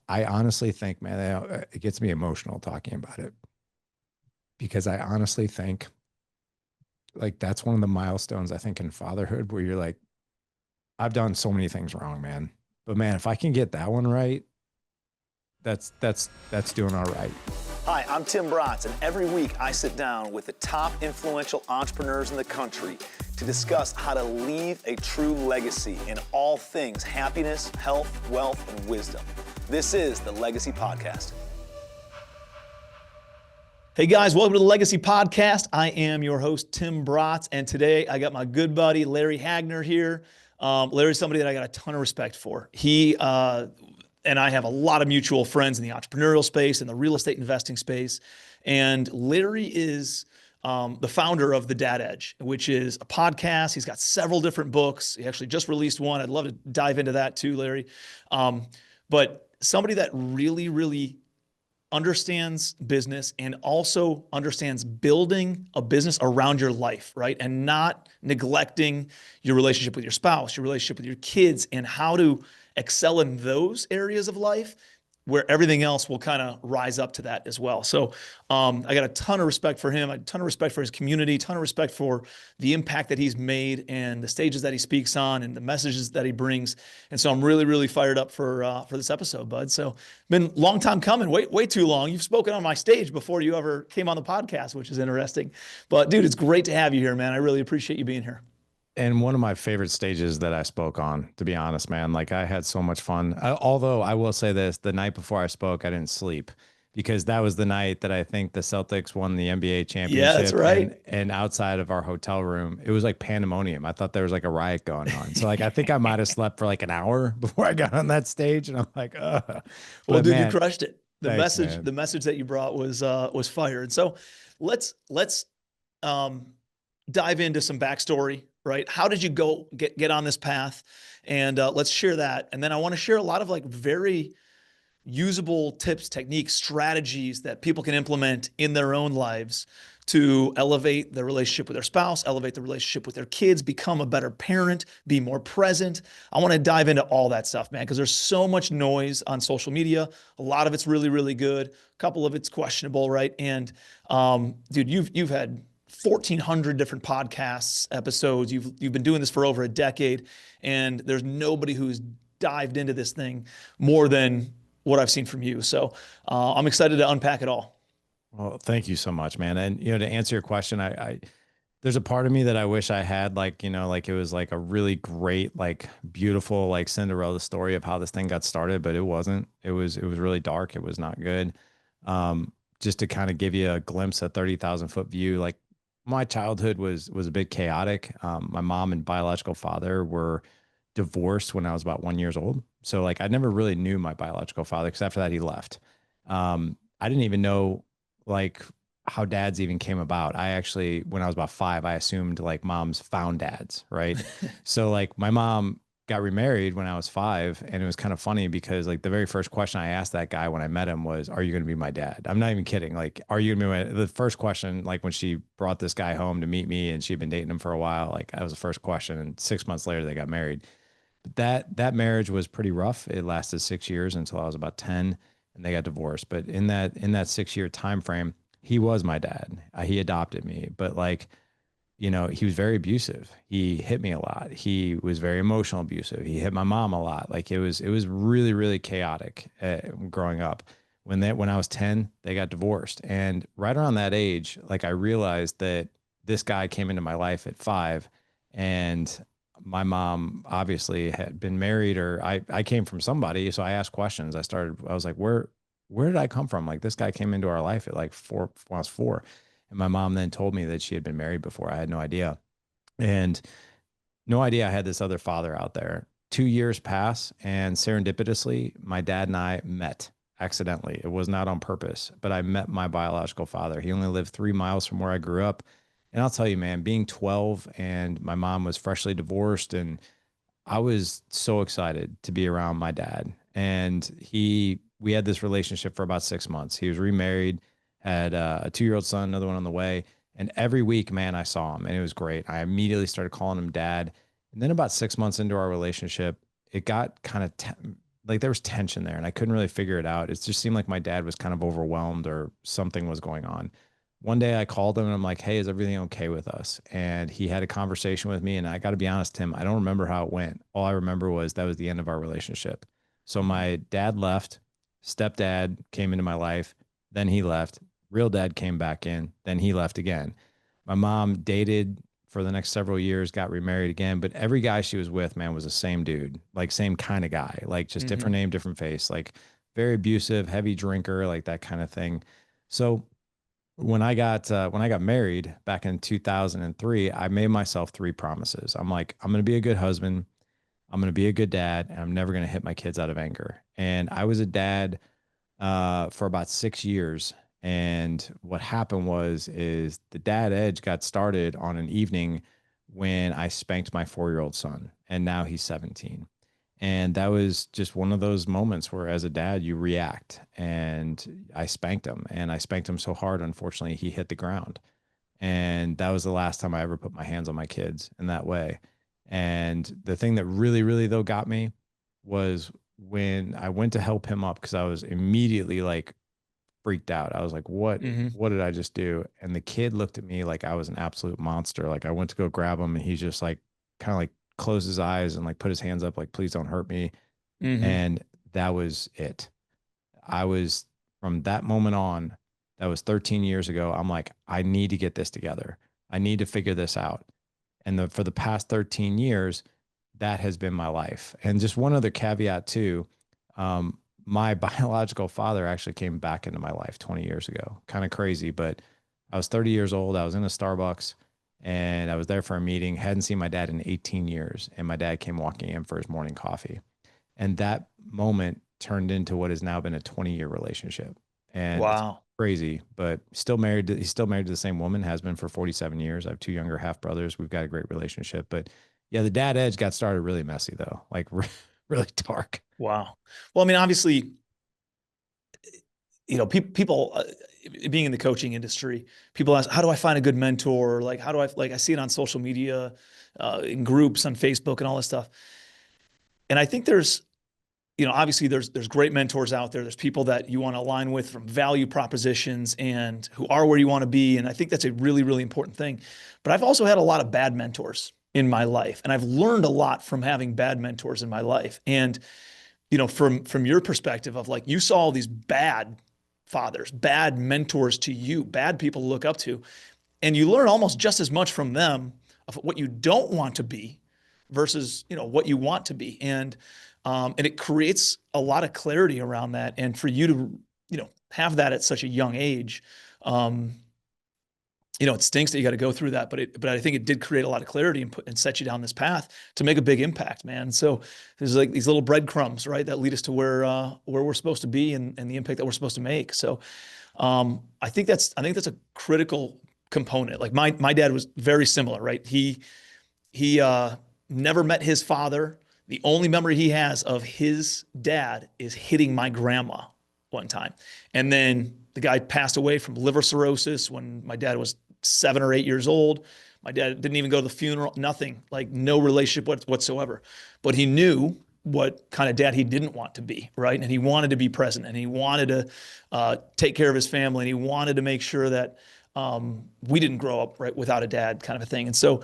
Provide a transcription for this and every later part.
I honestly think, man, it gets me emotional talking about it because I honestly think like that's one of the milestones I think in fatherhood where you're like, I've done so many things wrong, man. But man, if I can get that one right, that's doing all right. Hi, I'm Tim Bratz, and every week I sit down with the top influential entrepreneurs in the country to discuss how to leave a true legacy in all things happiness, health, wealth, and wisdom. This is the Legacy Podcast. Hey guys, welcome to the Legacy Podcast. I am your host, Tim Bratz, and today I got my good buddy, Larry Hagner here. Larry's somebody that I got a ton of respect for. He and I have a lot of mutual friends in the entrepreneurial space and the real estate investing space. And Larry is the founder of The Dad Edge, which is a podcast. He's got several different books. He actually just released one. I'd love to dive into that too, Larry. But somebody that really understands business and also understands building a business around your life, right? And not neglecting your relationship with your spouse, your relationship with your kids, and how to excel in those areas of life where everything else will kind of rise up to that as well. So I got a ton of respect for him, a ton of respect for his community, a ton of respect for the impact that he's made and the stages that he speaks on and the messages that he brings. And so I'm really fired up for this episode, bud. So been a long time coming, way too long. You've spoken on my stage before you ever came on the podcast, which is interesting. But dude, it's great to have you here, man. I really appreciate you being here. And one of my favorite stages that I spoke on, to be honest, man, like I had so much fun. Although I will say this, the night before I spoke, I didn't sleep because that was the night that I think the Celtics won the NBA championship. Yeah, that's right. And outside of our hotel room, it was like pandemonium. I thought there was like a riot going on. So like, I think I might've slept for like an hour before I got on that stage. And I'm like, well, but dude, man, you crushed it. thanks, man. The message that you brought was fire. And so let's dive into some backstory, right? How did you get on this path? And let's share that. And then I want to share a lot of like very usable tips, techniques, strategies that people can implement in their own lives to elevate their relationship with their spouse, elevate the relationship with their kids, become a better parent, be more present. I want to dive into all that stuff, man, because there's so much noise on social media. A lot of it's really good. A couple of it's questionable, right? And dude, you've had 1,400 different podcasts, episodes. You've been doing this for over a decade, and there's nobody who's dived into this thing more than what I've seen from you. So I'm excited to unpack it all. Well, thank you so much, man. And, to answer your question, I there's a part of me that I wish I had, like, like it was like a really great, like beautiful, like Cinderella story of how this thing got started, but it wasn't. It was really dark. It was not good. Just to kind of give you a glimpse, a 30,000-foot view, like my childhood was a bit chaotic. My mom and biological father were divorced when I was about 1 year old. So like I never really knew my biological father because after that he left. I didn't even know like how dads even came about. I actually, when I was about 5, I assumed like moms found dads, right? So like my mom got remarried when I was 5, and it was kind of funny because like the very first question I asked that guy when I met him was, "Are you going to be my dad?" I'm not even kidding. Like, "Are you going to be my?" The first question, like when she brought this guy home to meet me, and she'd been dating him for a while, like that was the first question. And 6 months later, they got married. But that marriage was pretty rough. It lasted 6 years until I was about 10, and they got divorced. But in that 6 year time frame, he was my dad. He adopted me, but like, he was very abusive. He hit me a lot. He was very emotional abusive. He hit my mom a lot. Like it was really chaotic growing up. When I was 10, they got divorced. And right around that age, like I realized that this guy came into my life at 5, and my mom obviously had been married, or I came from somebody. So I asked questions. I was like, where did I come from? Like this guy came into our life at like 4, when I was 4. And my mom then told me that she had been married before. I had no idea. And no idea I had this other father out there. 2 years pass, and serendipitously, my dad and I met accidentally. It was not on purpose, but I met my biological father. He only lived 3 miles from where I grew up. And I'll tell you, man, being 12 and my mom was freshly divorced, and I was so excited to be around my dad. And we had this relationship for about 6 months. He was remarried, had a 2 year old son, another one on the way. And every week, man, I saw him, and it was great. I immediately started calling him dad. And then about 6 months into our relationship, it got kind of like there was tension there and I couldn't really figure it out. It just seemed like my dad was kind of overwhelmed or something was going on. One day I called him and I'm like, "Hey, is everything okay with us?" And he had a conversation with me. And I got to be honest, Tim, I don't remember how it went. All I remember was that was the end of our relationship. So Mhm. my dad left, stepdad came into my life, then he left, real dad came back in, then he left again. My mom dated for the next several years, got remarried again, but every guy she was with, man, was the same dude, like same kind of guy, like just different Mhm. name, different face, like very abusive, heavy drinker, like that kind of thing. So when I got married back in 2003, I made myself three promises. I'm like, I'm going to be a good husband, I'm going to be a good dad, and I'm never going to hit my kids out of anger. And I was a dad for about 6 years. And what happened is the dad edge got started on an evening when I spanked my 4 year old son, and now he's 17. And that was just one of those moments where, as a dad, you react. And I spanked him, and I spanked him so hard, unfortunately, he hit the ground. And that was the last time I ever put my hands on my kids in that way. And the thing that really, really though got me was when I went to help him up because I was immediately like freaked out. I was like, Mhm. what did I just do? And the kid looked at me like I was an absolute monster. Like I went to go grab him and he's just like kind of like closed his eyes and like put his hands up like please don't hurt me. Mhm. And that was it. I was from that moment on, that was 13 years ago. I'm like, I need to get this together. I need to figure this out. And for the past 13 years, that has been my life. And just one other caveat too, my biological father actually came back into my life 20 years ago. Kind of crazy, but I was 30 years old. I was in a Starbucks and I was there for a meeting. Hadn't seen my dad in 18 years. And my dad came walking in for his morning coffee. And that moment turned into what has now been a 20-year relationship. And it's Wow. crazy, but still married. He's still married to the same woman, has been for 47 years. I have two younger half brothers. We've got a great relationship. But yeah, the dad edge got started really messy though, like really dark. Wow. Well, I mean, obviously, people being in the coaching industry, people ask, how do I find a good mentor? Like, how do I, like, I see it on social media, in groups on Facebook and all this stuff. And I think there's, obviously there's great mentors out there. There's people that you want to align with from value propositions and who are where you want to be. And I think that's a really, really important thing. But I've also had a lot of bad mentors in my life, and I've learned a lot from having bad mentors in my life. And from your perspective of like you saw all these bad fathers, bad mentors to you, bad people to look up to, and you learn almost just as much from them of what you don't want to be versus what you want to be, and it creates a lot of clarity around that. And for you to have that at such a young age, um, it stinks that you got to go through that, but I think it did create a lot of clarity and set you down this path to make a big impact, man. So there's like these little breadcrumbs, right, that lead us to where we're supposed to be, and the impact that we're supposed to make. So I think that's a critical component. Like my dad was very similar, right? He never met his father. The only memory he has of his dad is hitting my grandma one time. And then the guy passed away from liver cirrhosis when my dad was 7 or 8 years old. My dad didn't even go to the funeral, nothing, like no relationship whatsoever. But he knew what kind of dad he didn't want to be, right? And he wanted to be present, and he wanted to take care of his family, and he wanted to make sure that we didn't grow up right without a dad, kind of a thing. And so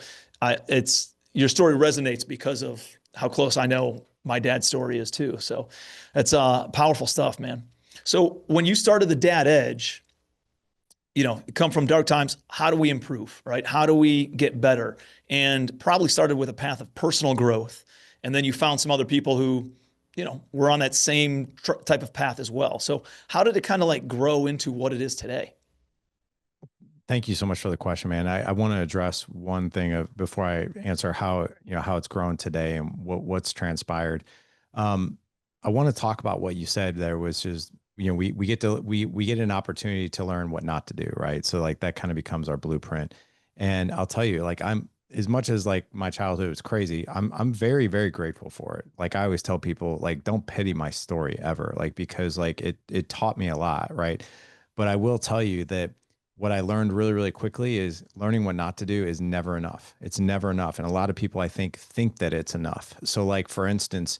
it's your story resonates because of how close I know my dad's story is too. So that's powerful stuff, man. So when you started the Dad Edge, come from dark times. How do we improve, right? How do we get better? And probably started with a path of personal growth. And then you found some other people who, were on that same type of path as well. So how did it kind of like grow into what it is today? Thank you so much for the question, man. I want to address one thing before I answer how how it's grown today and what's transpired. Um, I want to talk about what you said there, which is we get an opportunity to learn what not to do, right? So like that kind of becomes our blueprint. And I'll tell you, like I'm as much as like my childhood was crazy, I'm very very grateful for it. Like I always tell people, like don't pity my story ever, like because like it taught me a lot, right? But I will tell you that what I learned really, really quickly is learning what not to do is never enough. It's never enough. And a lot of people I think that it's enough. So like for instance,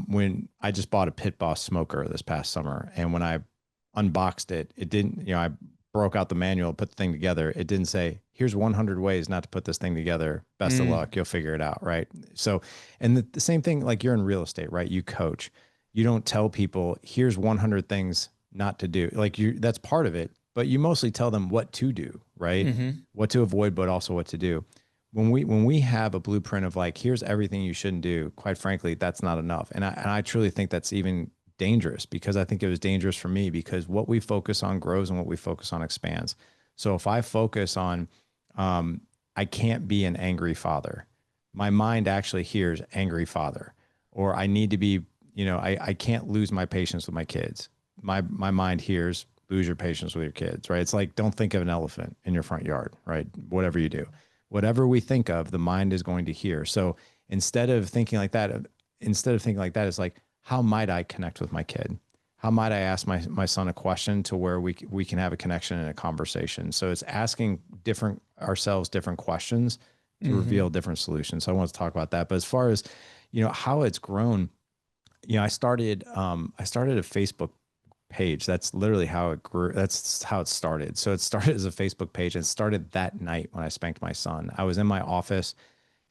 When I just bought a Pit Boss smoker this past summer, and when I unboxed it, it didn't, I broke out the manual, put the thing together. It didn't say, here's 100 ways not to put this thing together. Best of Mm, luck. You'll figure it out. Right. So, and the same thing, like you're in real estate, right? You coach, you don't tell people, here's 100 things not to do. Like that's part of it, but you mostly tell them what to do, right? hmm What to avoid, but also what to do. When we have a blueprint of like, here's everything you shouldn't do, quite frankly, that's not enough. And I truly think that's even dangerous, because I think it was dangerous for me, because what we focus on grows and what we focus on expands. So if I focus on, um, I can't be an angry father, my mind actually hears angry father, or I need to be, I can't lose my patience with my kids. My mind hears lose your patience with your kids, right? It's like, don't think of an elephant in your front yard, right? Whatever you do, whatever we think of, the mind is going to hear. So instead of thinking like that, it's like, how might I connect with my kid? How might I ask my son a question to where we can have a connection and a conversation? So it's asking different questions to reveal hmm different solutions. So I want to talk about that. But as far as, how it's grown, I started a Facebook page. That's literally how it grew. That's how it started. So it started as a Facebook page, and it started that night when I spanked my son. I was in my office,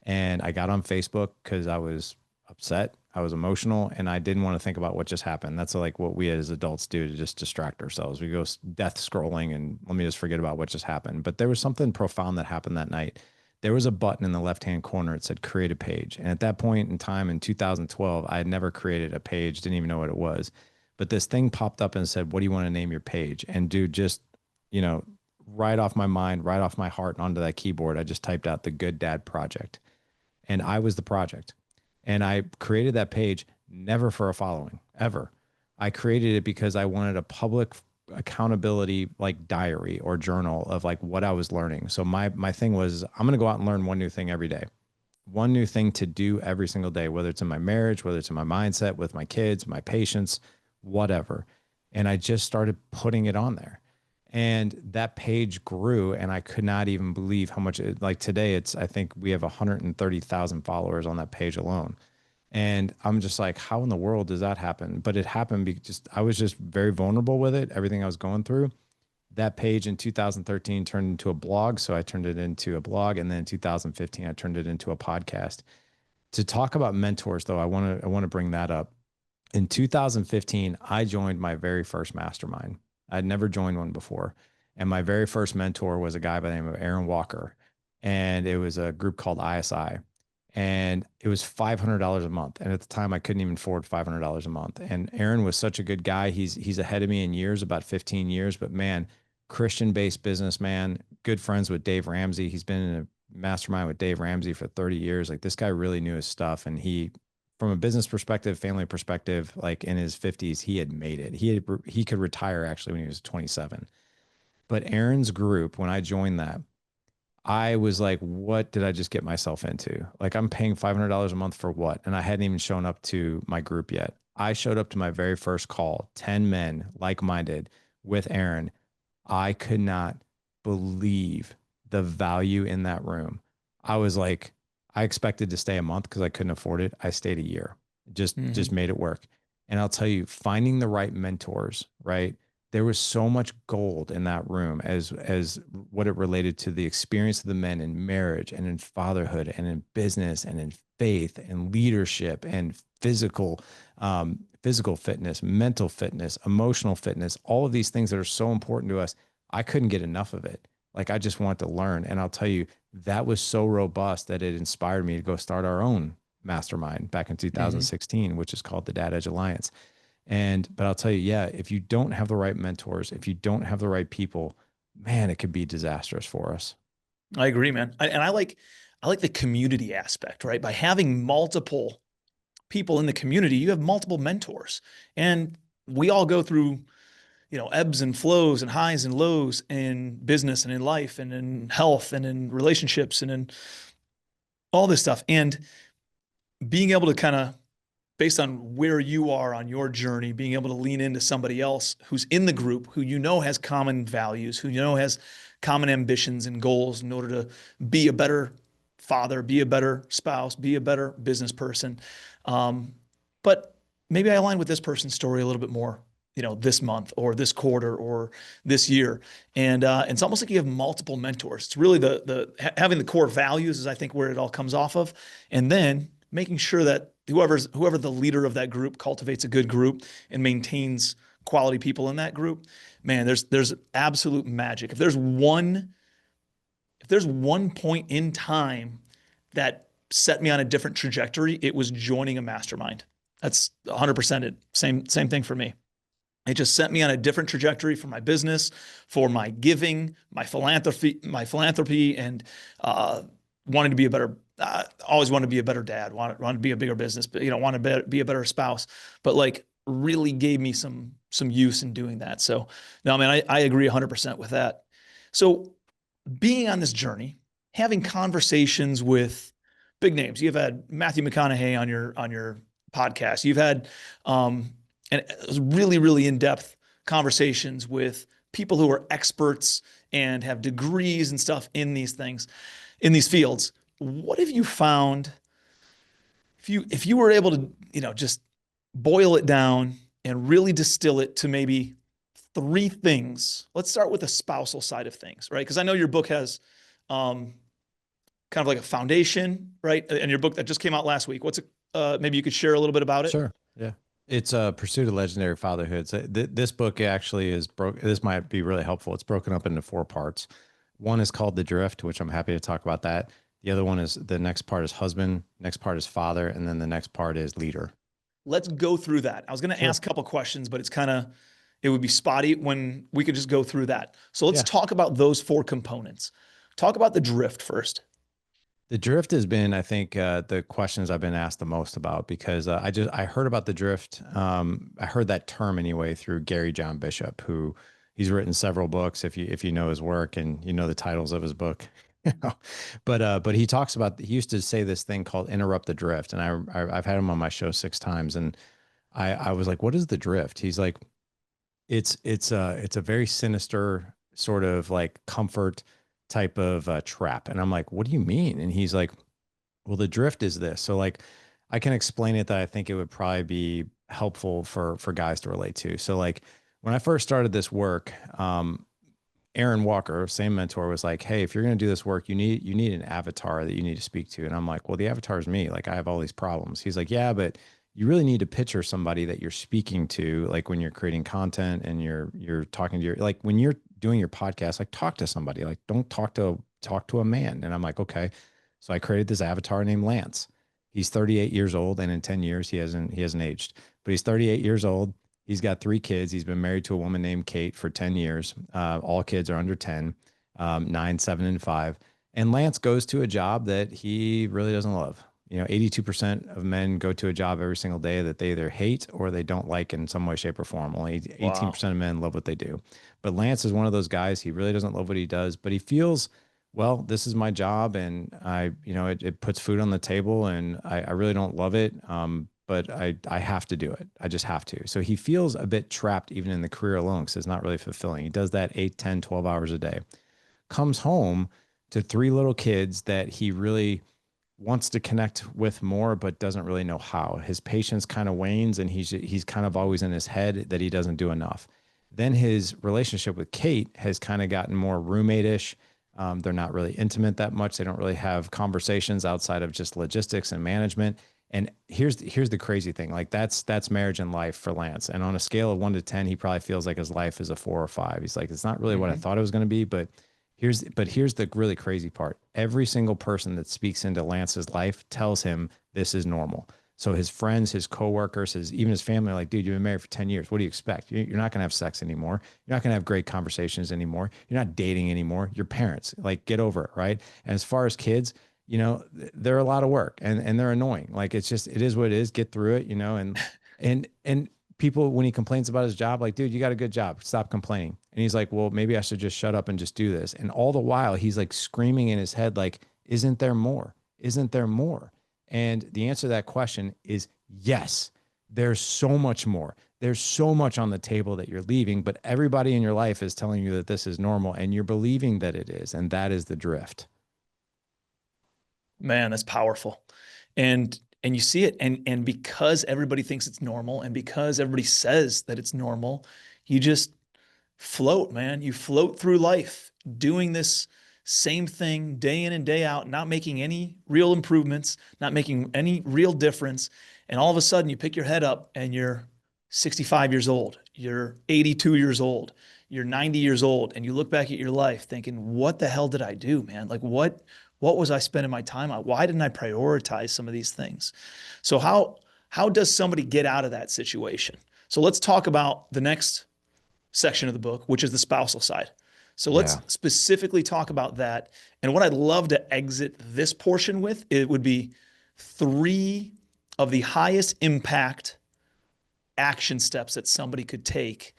and I got on Facebook because I was upset. I was emotional, and I didn't want to think about what just happened. That's like what we as adults do to just distract ourselves. We go death scrolling and let me just forget about what just happened. But there was something profound that happened that night. There was a button in the left-hand corner. It said create a page. And at that point in time in 2012, I had never created a page, didn't even know what it was. But this thing popped up and said, what do you want to name your page? And dude, just, you know, right off my mind, right off my heart and onto that keyboard, I just typed out the Good Dad Project. And I was the project. And I created that page never for a following, ever. I created it because I wanted a public accountability like diary or journal of like what I was learning. So my thing was, I'm going to go out and learn one new thing every day. One new thing to do every single day, whether it's in my marriage, whether it's in my mindset with my kids, my patients, whatever. And I just started putting it on there. And that page grew, and I could not even believe how much like today I think we have 130,000 followers on that page alone. And I'm just like, how in the world does that happen? But it happened because I was just very vulnerable with it, everything I was going through. That page in 2013 turned into a blog. So I turned it into a blog. And then in 2015, I turned it into a podcast. To talk about mentors, though, I want to bring that up. In 2015, I joined my very first mastermind. I'd never joined one before. And my very first mentor was a guy by the name of Aaron Walker. And it was a group called ISI. And it was $500 a month. And at the time, I couldn't even afford $500 a month. And Aaron was such a good guy. He's ahead of me in years, about 15 years. But man, Christian-based businessman, good friends with Dave Ramsey. He's been in a mastermind with Dave Ramsey for 30 years. Like this guy really knew his stuff. And from a business perspective, family perspective, like in his 50s, he had made it. He could retire actually when he was 27. But Aaron's group, when I joined that, I was like, what did I just get myself into? Like I'm paying $500 a month for what? And I hadn't even shown up to my group yet. I showed up to my very first call, 10 men, like-minded, with Aaron. I could not believe the value in that room. I was like, I expected to stay a month because I couldn't afford it. I stayed a year. Just hmm made it work. And I'll tell you, finding the right mentors, right? There was so much gold in that room as what it related to the experience of the men in marriage and in fatherhood and in business and in faith and leadership and physical fitness, mental fitness, emotional fitness, all of these things that are so important to us. I couldn't get enough of it. Like I just wanted to learn. And I'll tell you, that was so robust that it inspired me to go start our own mastermind back in hmm 2016, which is called the Dad Edge Alliance. But I'll tell you, yeah, if you don't have the right mentors, if you don't have the right people, man, it could be disastrous for us. I agree, man. And I like the community aspect, right? By having multiple people in the community, you have multiple mentors, and we all go through, ebbs and flows and highs and lows in business and in life and in health and in relationships and in all this stuff. And being able to kind of, based on where you are on your journey, being able to lean into somebody else who's in the group, who has common values, who has common ambitions and goals in order to be a better father, be a better spouse, be a better business person. Um, but maybe I align with this person's story a little bit more, this month or this quarter or this year. And it's almost like you have multiple mentors. It's really having the core values is, I think, where it all comes off of. And then making sure that whoever the leader of that group cultivates a good group and maintains quality people in that group. Man, there's absolute magic. If there's one point in time that set me on a different trajectory, it was joining a mastermind. That's 100% it. Same thing for me. It just sent me on a different trajectory for my business, for my giving, my philanthropy, and wanting to be a better. Always wanted to be a better dad. Wanted to be a bigger business, but want to be a better spouse. But like, really gave me some use in doing that. So no, man, I agree 100% with that. So being on this journey, having conversations with big names. You've had Matthew McConaughey on your podcast. You've had and really, really in-depth conversations with people who are experts and have degrees and stuff in these things, in these fields. What have you found if you were able to, just boil it down and really distill it to maybe 3 things? Let's start with the spousal side of things, right? Because I know your book has kind of like a foundation, right? And your book that just came out last week. Maybe you could share a little bit about it? Sure. Yeah. It's a Pursuit of Legendary Fatherhood. So this book actually is this might be really helpful. It's broken up into 4 parts. One is called The Drift, which I'm happy to talk about that. The other one is, the next part is husband, next part is father, and then the next part is leader. Let's go through that. I was going to ask a couple questions, but it would be spotty when we could just go through that. So let's talk about those 4 components. Talk about the drift first. The drift has been, I think, the questions I've been asked the most about, because I heard about the drift. I heard that term anyway through Gary John Bishop, who he's written several books. If you know his work and you know the titles of his book, but he talks about, he used to say this thing called interrupt the drift, and I've had him on my show 6 times, and I was like, what is the drift? He's like, it's a very sinister sort of like comfort type of trap. And I'm like, what do you mean? And he's like, well, the drift is this. So like, I can explain it that I think it would probably be helpful for guys to relate to. So like, when I first started this work, Aaron Walker, same mentor, was like, hey, if you're going to do this work, you need an avatar that you need to speak to. And I'm like, well, the avatar is me. Like, I have all these problems. He's like, yeah, but you really need to picture somebody that you're speaking to, like when you're creating content and you're talking to like when you're doing your podcast, like talk to somebody, like don't talk to a man. And I'm like, okay. So I created this avatar named Lance. He's 38 years old, and in 10 years he hasn't aged, but he's 38 years old. He's got 3 kids. He's been married to a woman named Kate for 10 years. All kids are under 10, 9, 7, and 5. And Lance goes to a job that he really doesn't love. 82% of men go to a job every single day that they either hate or they don't like in some way, shape, or form. Only 18% of men love what they do. But Lance is one of those guys. He really doesn't love what he does, but he feels, well, this is my job, and it puts food on the table, and I really don't love it. But I have to do it. I just have to. So he feels a bit trapped even in the career alone, because it's not really fulfilling. He does that 8, 10, 12 hours a day. Comes home to 3 little kids that he really wants to connect with more, but doesn't really know how. His patience kind of wanes, and he's kind of always in his head that he doesn't do enough. Then his relationship with Kate has kind of gotten more roommate-ish. They're not really intimate that much. They don't really have conversations outside of just logistics and management. And here's the crazy thing. Like that's marriage and life for Lance. And on a scale of 1 to 10, he probably feels like his life is a 4 or 5. He's like, it's not really what I thought it was going to be, but here's the really crazy part. Every single person that speaks into Lance's life tells him this is normal. So his friends, his coworkers, even his family are like, dude, you've been married for 10 years. What do you expect? You're not going to have sex anymore. You're not going to have great conversations anymore. You're not dating anymore. Your parents, like, get over it, right? And as far as kids, they're a lot of work, and they're annoying. Like, it is what it is. Get through it, and people, when he complains about his job, like, dude, you got a good job. Stop complaining. And he's like, well, maybe I should just shut up and just do this. And all the while he's like screaming in his head, like, isn't there more? Isn't there more? And the answer to that question is yes. There's so much more. There's so much on the table that you're leaving, but everybody in your life is telling you that this is normal, and you're believing that it is. And that is the drift. Man, that's powerful. And and you see it. And because everybody thinks it's normal and because everybody says that it's normal, you just float, man. You float through life doing this same thing day in and day out, not making any real improvements, not making any real difference. And all of a sudden you pick your head up and you're 65 years old, you're 82 years old, you're 90 years old, and you look back at your life thinking, what the hell did I do, man? Like what was I spending my time on? Why didn't I prioritize some of these things? So how does somebody get out of that situation? So let's talk about the next section of the book, which is the spousal side. So let's Yeah. specifically talk about that. And what I'd love to exit this portion with, it would be 3 of the highest impact action steps that somebody could take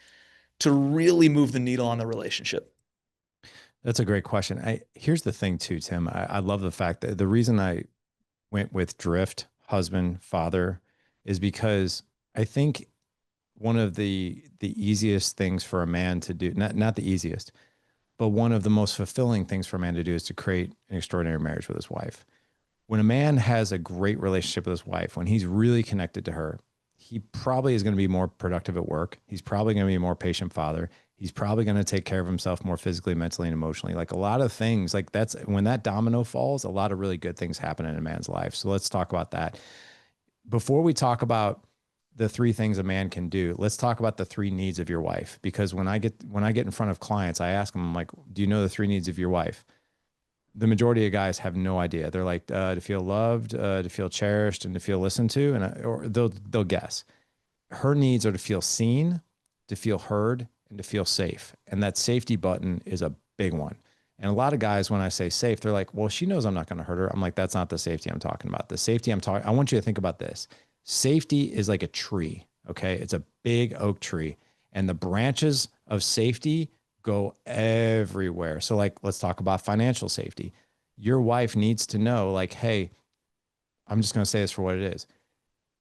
to really move the needle on the relationship. That's a great question. Here's the thing too, Tim. I love the fact that the reason I went with drift, husband, father, is because I think one of the easiest things for a man to do, not the easiest, but one of the most fulfilling things for a man to do is to create an extraordinary marriage with his wife. When a man has a great relationship with his wife, when he's really connected to her, he probably is going to be more productive at work. He's probably going to be a more patient father. He's probably going to take care of himself more physically, mentally, and emotionally. Like a lot of things, like that's when that domino falls, a lot of really good things happen in a man's life. So let's talk about that. Before we talk about the 3 things a man can do, let's talk about the 3 needs of your wife. Because when I get in front of clients, I ask them, I'm like, do you know the 3 needs of your wife? The majority of guys have no idea. They're like, to feel loved, to feel cherished, and to feel listened to, or they'll guess. Her needs are to feel seen, to feel heard, and to feel safe. And that safety button is a big one. And a lot of guys, when I say safe, they're like, well, she knows I'm not going to hurt her. I'm like, that's not the safety I'm talking about. The safety I want you to think about this. Safety is like a tree. Okay. It's a big oak tree, and the branches of safety go everywhere. So like, let's talk about financial safety. Your wife needs to know like, hey, I'm just going to say this for what it is.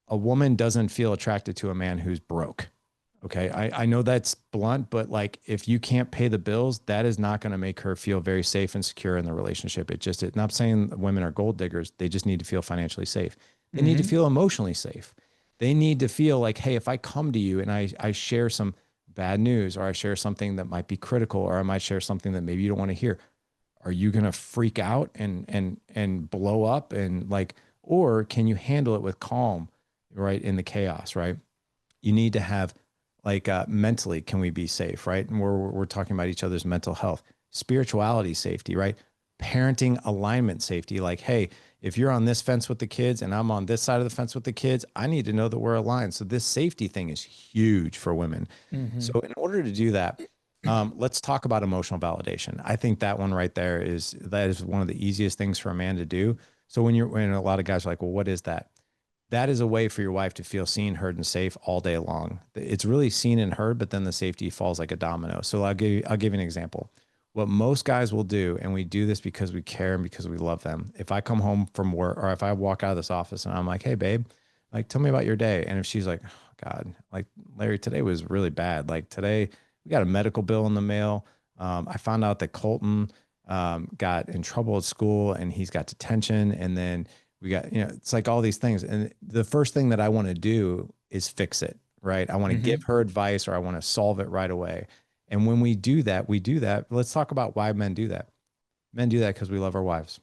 A woman doesn't feel attracted to a man who's broke. Okay. I know that's blunt, but like if you can't pay the bills, that is not going to make her feel very safe and secure in the relationship. It's not saying women are gold diggers. They just need to feel financially safe. They need to Mm-hmm. feel emotionally safe. They need to feel like, hey, if I come to you and I share some bad news, or I share something that might be critical, or I might share something that maybe you don't want to hear, are you going to freak out and blow up and like, or can you handle it with calm, right? In the chaos, right? You need to have like mentally, can we be safe, right? And we're talking about each other's mental health, spirituality safety, right? Parenting alignment safety, like, hey, if you're on this fence with the kids and I'm on this side of the fence with the kids, I need to know that we're aligned. So this safety thing is huge for women. Mm-hmm. So in order to do that, let's talk about emotional validation. I think that one right there is one of the easiest things for a man to do. So when a lot of guys are like, well, what is that? That is a way for your wife to feel seen, heard, and safe all day long. It's really seen and heard, but then the safety falls like a domino. So I'll give you an example. What most guys will do, and we do this because we care and because we love them. If I come home from work, or if I walk out of this office and I'm like, hey, babe, like, tell me about your day. And if she's like, oh, God, like, Larry, today was really bad. Like, today we got a medical bill in the mail. I found out that Colton got in trouble at school and he's got detention. And then we got, it's like all these things. And the first thing that I want to do is fix it, right? I want to Mm-hmm. give her advice, or I want to solve it right away. And when we do that, we do that. Let's talk about why men do that. Men do that because we love our wives,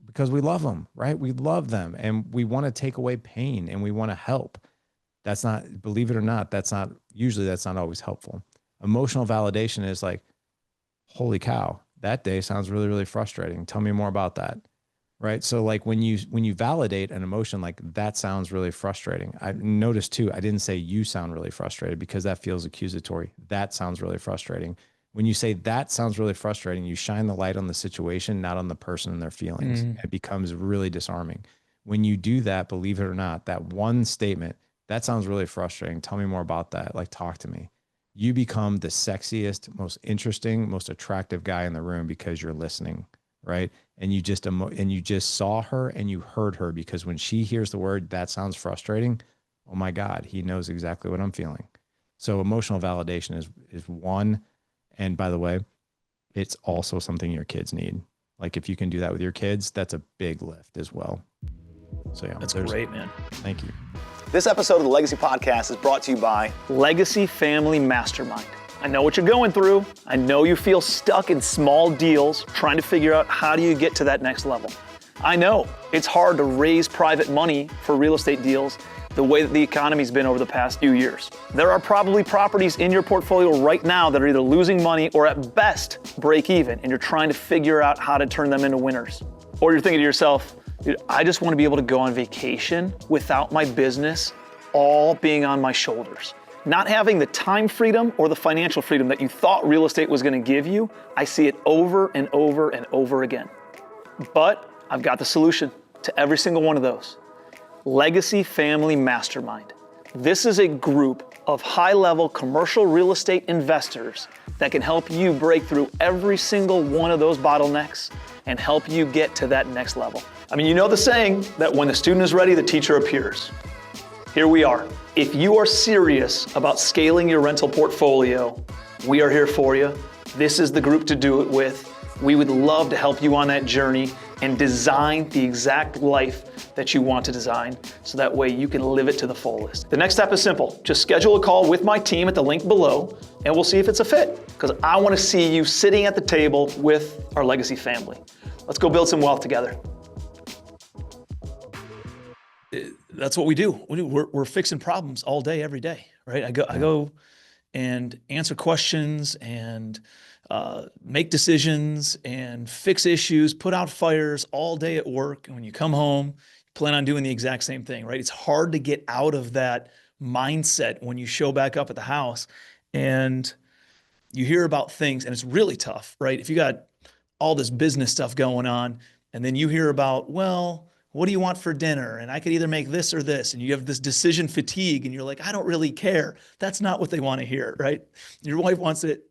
because we love them, right? We love them and we want to take away pain and we want to help. That's not, believe it or not, that's not always helpful. Emotional validation is like, holy cow, that day sounds really, really frustrating. Tell me more about that. Right. So like when you validate an emotion, like that sounds really frustrating. I noticed too, I didn't say you sound really frustrated because that feels accusatory. That sounds really frustrating. When you say that sounds really frustrating, you shine the light on the situation, not on the person and their feelings. Mm-hmm. It becomes really disarming. When you do that, believe it or not, that one statement, that sounds really frustrating. Tell me more about that. Like, talk to me. You become the sexiest, most interesting, most attractive guy in the room because you're listening, right? And you just saw her and you heard her, because when she hears the word that sounds frustrating, oh my God, he knows exactly what I'm feeling. So emotional validation is one. And by the way, it's also something your kids need. Like if you can do that with your kids, that's a big lift as well. So yeah, that's great, man. Thank you. This episode of the Legacy Podcast is brought to you by Legacy Family Mastermind. I know what you're going through. I know you feel stuck in small deals, trying to figure out how do you get to that next level. I know it's hard to raise private money for real estate deals the way that the economy's been over the past few years. There are probably properties in your portfolio right now that are either losing money or at best break even, and you're trying to figure out how to turn them into winners. Or you're thinking to yourself, dude, I just want to be able to go on vacation without my business all being on my shoulders. Not having the time freedom or the financial freedom that you thought real estate was going to give you, I see it over and over and over again. But I've got the solution to every single one of those. Legacy Family Mastermind. This is a group of high-level commercial real estate investors that can help you break through every single one of those bottlenecks and help you get to that next level. I mean, you know the saying that when the student is ready, the teacher appears. Here we are. If you are serious about scaling your rental portfolio, we are here for you. This is the group to do it with. We would love to help you on that journey and design the exact life that you want to design so that way you can live it to the fullest. The next step is simple. Just schedule a call with my team at the link below and we'll see if it's a fit, because I want to see you sitting at the table with our Legacy family. Let's go build some wealth together. That's what we do. We're fixing problems all day, every day, right? I go and answer questions and make decisions and fix issues, put out fires all day at work. And when you come home, you plan on doing the exact same thing, right? It's hard to get out of that mindset when you show back up at the house and you hear about things, and it's really tough, right? If you got all this business stuff going on and then you hear about, well, what do you want for dinner? And I could either make this or this. And you have this decision fatigue and you're like, I don't really care. That's not what they want to hear, right? Your wife wants to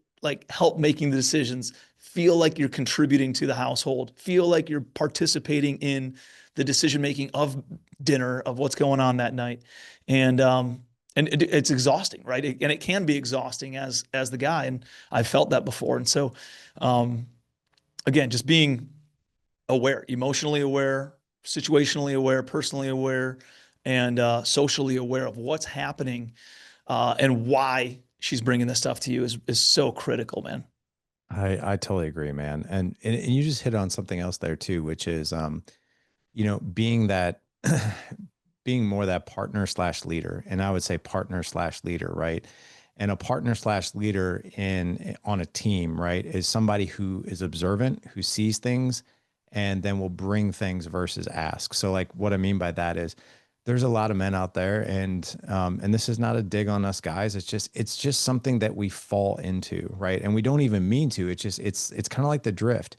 help making the decisions, feel like you're contributing to the household, feel like you're participating in the decision-making of dinner, of what's going on that night. And it's exhausting, right? And it can be exhausting as the guy. And I've felt that before. And so, again, just being aware, emotionally aware, situationally aware, personally aware, and socially aware of what's happening and why she's bringing this stuff to you is so critical, man. I totally agree, man. And you just hit on something else there too, which is, being that, being more that partner slash leader. And I would say partner slash leader, right? And a partner slash leader on a team, right, is somebody who is observant, who sees things, and then will bring things versus ask. So like what I mean by that is there's a lot of men out there, and this is not a dig on us guys. It's just something that we fall into, right? And we don't even mean to. It's kind of like the drift.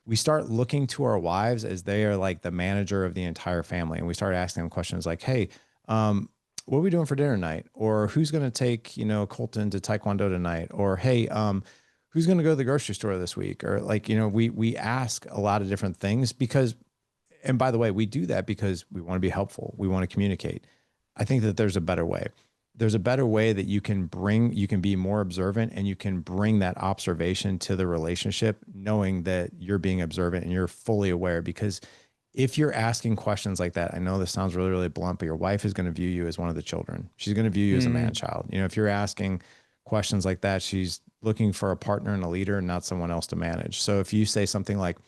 We start looking to our wives as they are like the manager of the entire family, and we start asking them questions like, "Hey, what are we doing for dinner tonight?" Or "Who's going to take Colton to Taekwondo tonight?" Or "Hey, who's going to go to the grocery store this week?" Or we ask a lot of different things because. And by the way, we do that because we want to be helpful. We want to communicate. I think that there's a better way. There's a better way that you can be more observant and you can bring that observation to the relationship, knowing that you're being observant and you're fully aware. Because if you're asking questions like that, I know this sounds really, really blunt, but your wife is going to view you as one of the children. She's going to view you as a man child. If you're asking questions like that, she's looking for a partner and a leader, not someone else to manage. So if you say something like,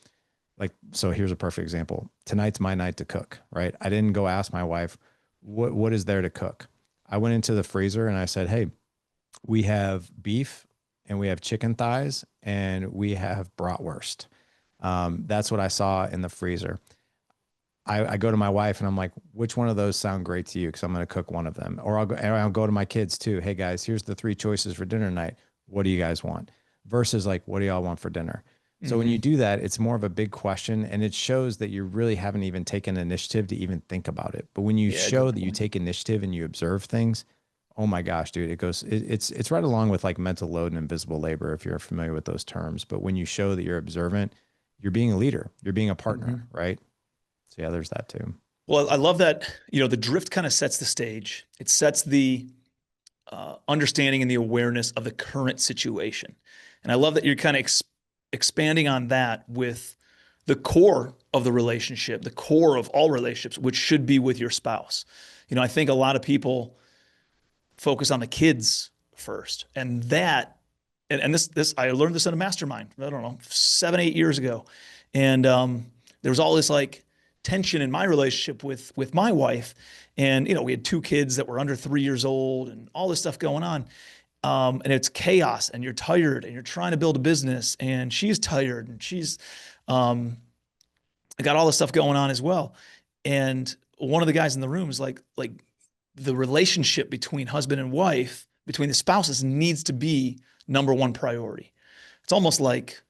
so here's a perfect example. Tonight's my night to cook, right? I didn't go ask my wife, what is there to cook? I went into the freezer and I said, hey, we have beef and we have chicken thighs and we have bratwurst. That's what I saw in the freezer. I go to my wife and I'm like, which one of those sound great to you? Because I'm going to cook one of them. Or I'll go to my kids too. Hey guys, here's the 3 choices for dinner tonight. What do you guys want? Versus like, what do y'all want for dinner? So when you do that, it's more of a big question, and it shows that you really haven't even taken initiative to even think about it. But when you show that you take initiative and you observe things, oh my gosh, dude, it's right along with like mental load and invisible labor, if you're familiar with those terms. But when you show that you're observant, you're being a leader, you're being a partner, right? So yeah, there's that too. Well, I love that, the drift kind of sets the stage. It sets the understanding and the awareness of the current situation. And I love that you're kind of expanding on that with the core of the relationship, the core of all relationships, which should be with your spouse. I think a lot of people focus on the kids first, and this I learned this in a mastermind, I don't know, 7, 8 years ago. And there was all this like tension in my relationship with my wife. And, we had 2 kids that were under 3 years old and all this stuff going on. And it's chaos, and you're tired, and you're trying to build a business, and she's tired, and she's got all this stuff going on as well. And one of the guys in the room is like the relationship between husband and wife, between the spouses, needs to be number one priority. It's almost like,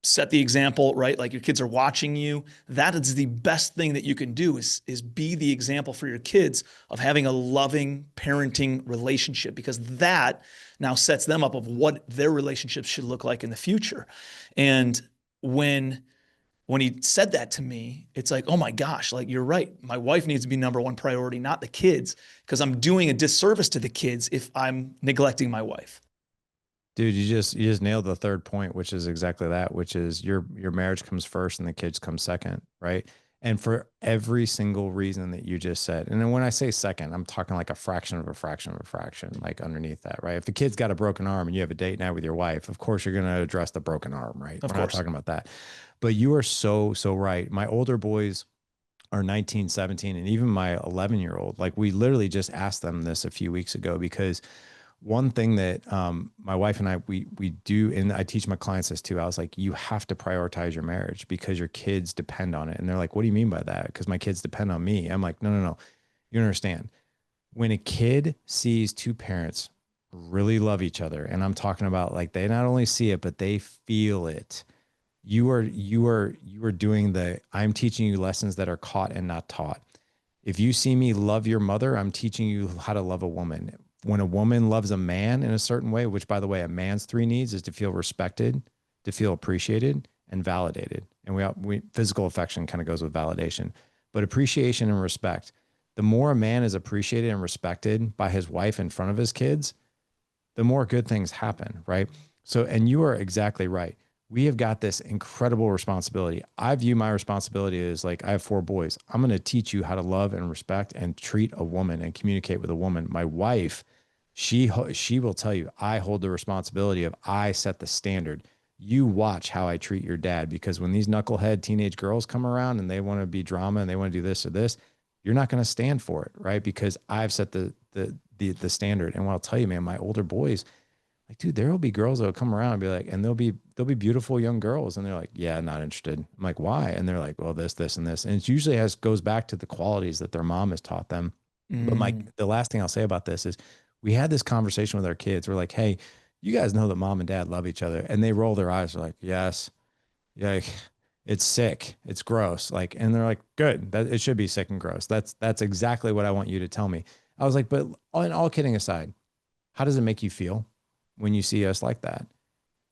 set the example, right? Like your kids are watching you. That is the best thing that you can do is be the example for your kids of having a loving parenting relationship, because that now sets them up of what their relationships should look like in the future. And when he said that to me, it's like, oh my gosh, like you're right. My wife needs to be number one priority, not the kids, because I'm doing a disservice to the kids if I'm neglecting my wife. Dude, you just nailed the third point, which is exactly that, which is your marriage comes first and the kids come second, right? And for every single reason that you just said. And then when I say second, I'm talking like a fraction of a fraction of a fraction, like underneath that, right? If the kid's got a broken arm and you have a date night with your wife, of course you're going to address the broken arm, right? Of We're not course. talking about that. But you are so right. My older boys are 19, 17, and even my 11-year-old, like we literally just asked them this a few weeks ago, because one thing that my wife and I, we do, and I teach my clients this too. I was like, you have to prioritize your marriage because your kids depend on it. And they're like, what do you mean by that? Because my kids depend on me. I'm like, no. You understand. When a kid sees 2 parents really love each other, and I'm talking about like they not only see it, but they feel it. You are doing I'm teaching you lessons that are caught and not taught. If you see me love your mother, I'm teaching you how to love a woman. When a woman loves a man in a certain way, which by the way, a man's 3 needs is to feel respected, to feel appreciated, and validated. And we physical affection kind of goes with validation, but appreciation and respect. The more a man is appreciated and respected by his wife in front of his kids, the more good things happen, right? So, and you are exactly right. We have got this incredible responsibility. I view my responsibility as like, I have 4 boys. I'm going to teach you how to love and respect and treat a woman and communicate with a woman. My wife, she will tell you, I hold the responsibility of, I set the standard. You watch how I treat your dad, because when these knucklehead teenage girls come around and they want to be drama and they want to do this or this, you're not going to stand for it, right? Because I've set the standard. And what I'll tell you, man, my older boys, like, dude, there will be girls that will come around and be like, and they'll be beautiful young girls. And they're like, yeah, not interested. I'm like, why? And they're like, well, this, and this. And it usually goes back to the qualities that their mom has taught them. But the last thing I'll say about this is we had this conversation with our kids. We're like, hey, you guys know that mom and dad love each other. And they roll their eyes. They're like, yes. Yeah. It's sick. It's gross. Like, and they're like, good. That it should be sick and gross. That's exactly what I want you to tell me. I was like, but all kidding aside, how does it make you feel when you see us like that?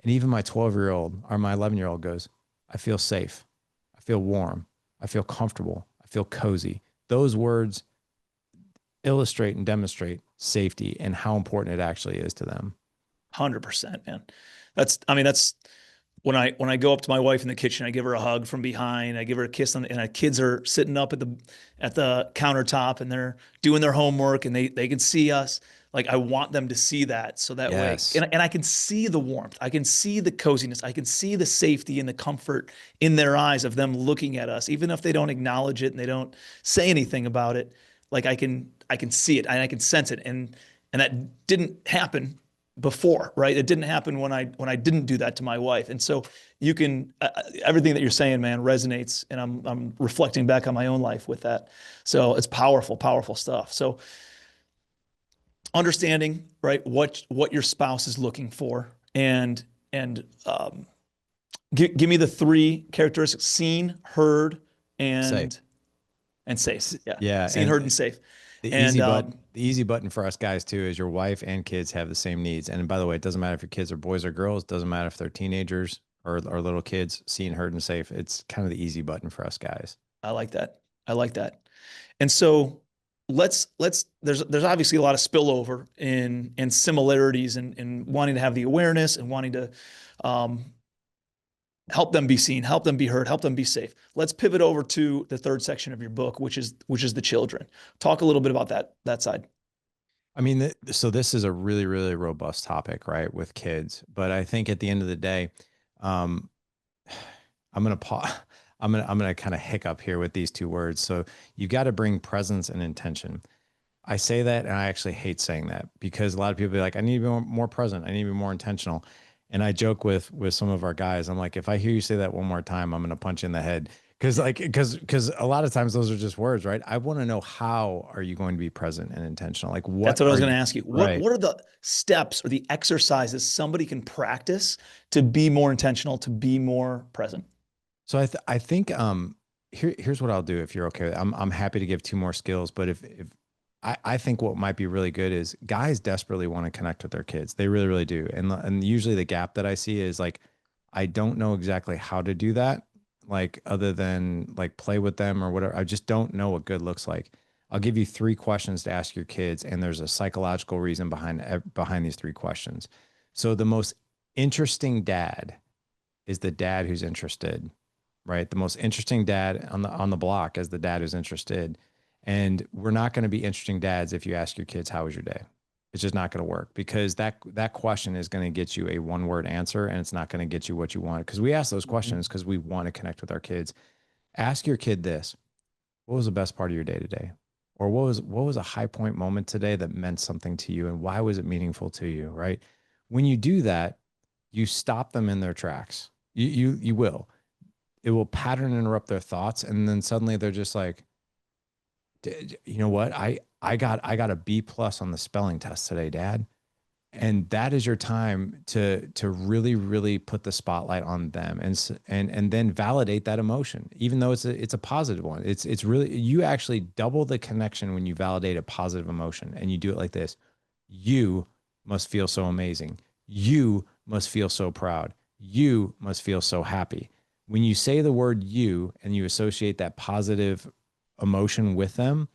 And even my 12-year-old or my 11-year-old goes, I feel safe. I feel warm. I feel comfortable. I feel cozy. Those words illustrate and demonstrate safety and how important it actually is to them. 100%, man. That's when I go up to my wife in the kitchen, I give her a hug from behind, I give her a kiss and our kids are sitting up at the countertop and they're doing their homework and they can see us. Like, I want them to see that, so that Yes. way, and I can see the warmth, I can see the coziness, I can see the safety and the comfort in their eyes of them looking at us, even if they don't acknowledge it and they don't say anything about it. Like, I can see it and I can sense it, and that didn't happen before, right? It didn't happen when I didn't do that to my wife. And so you can everything that you're saying, man, resonates, and I'm reflecting back on my own life with that. So it's powerful stuff. So understanding, right, what your spouse is looking for, and give me the 3 characteristics: seen, heard, Safe. and safe. Yeah. Yeah. Seen, heard, And and safe. the And easy button for us guys too is your wife and kids have the same needs. And by the way, it doesn't matter if your kids are boys or girls. It doesn't matter if they're teenagers or little kids. Seen, heard, and safe. It's kind of the easy button for us guys. I like that. And so there's obviously a lot of spillover and similarities in wanting to have the awareness and wanting to help them be seen, help them be heard, help them be safe. Let's pivot over to the third section of your book, which is the children. Talk a little bit about that side. I mean, so this is a really, really robust topic, right, with kids. But I think at the end of the day, um, I'm gonna pause. I'm gonna kind of hiccup here with these two words. So you got to bring presence and intention. I say that, and I actually hate saying that because a lot of people be like, "I need to be more present. I need to be more intentional." And I joke with some of our guys. I'm like, if I hear you say that one more time, I'm gonna punch you in the head. Because a lot of times those are just words, right? I want to know, how are you going to be present and intentional? Like, That's what what I are was going you? to ask you. Right. What are the steps or the exercises somebody can practice to be more intentional, to be more present? So I think here's what I'll do if you're okay. I'm happy to give two more skills, but if I think what might be really good is guys desperately want to connect with their kids. They really, really do. And usually the gap that I see is like, I don't know exactly how to do that, like other than like play with them or whatever. I just don't know what good looks like. I'll give you three questions to ask your kids, and there's a psychological reason behind these three questions. So the most interesting dad is the dad who's interested, right? The most interesting dad on the block is the dad who's interested. And we're not going to be interesting dads if you ask your kids, how was your day? It's just not going to work, because that question is going to get you a one word answer, and it's not going to get you what you want. Because we ask those Mhm. questions because we want to connect with our kids. Ask your kid this: what was the best part of your day today? Or what was a high point moment today that meant something to you, and why was it meaningful to you, right? When you do that, you stop them in their tracks. You will. It will pattern interrupt their thoughts, and then suddenly they're just like, You know what? I got a B plus on the spelling test today, Dad." And that is your time to really, really put the spotlight on them, and then validate that emotion, even though it's a positive one. It's really, you actually double the connection when you validate a positive emotion, and you do it like this: you must feel so amazing. You must feel so proud. You must feel so happy. When you say the word you and you associate that positive emotion with them,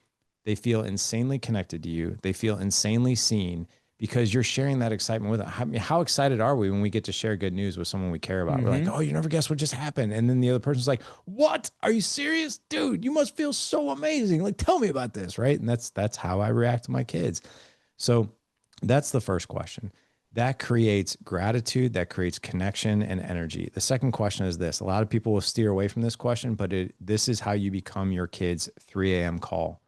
they feel insanely connected to you. They feel insanely seen, because you're sharing that excitement with them. I mean, how excited are we when we get to share good news with someone we care about? We're like, Mhm. "Oh, you never guess what just happened." And then the other person's like, "What? Are you serious? Dude, you must feel so amazing. Like, tell me about this," right? And that's how I react to my kids. So that's the first question. That creates gratitude, that creates connection and energy. The second question is this: a lot of people will steer away from this question, but this is how you become your kid's 3 a.m. call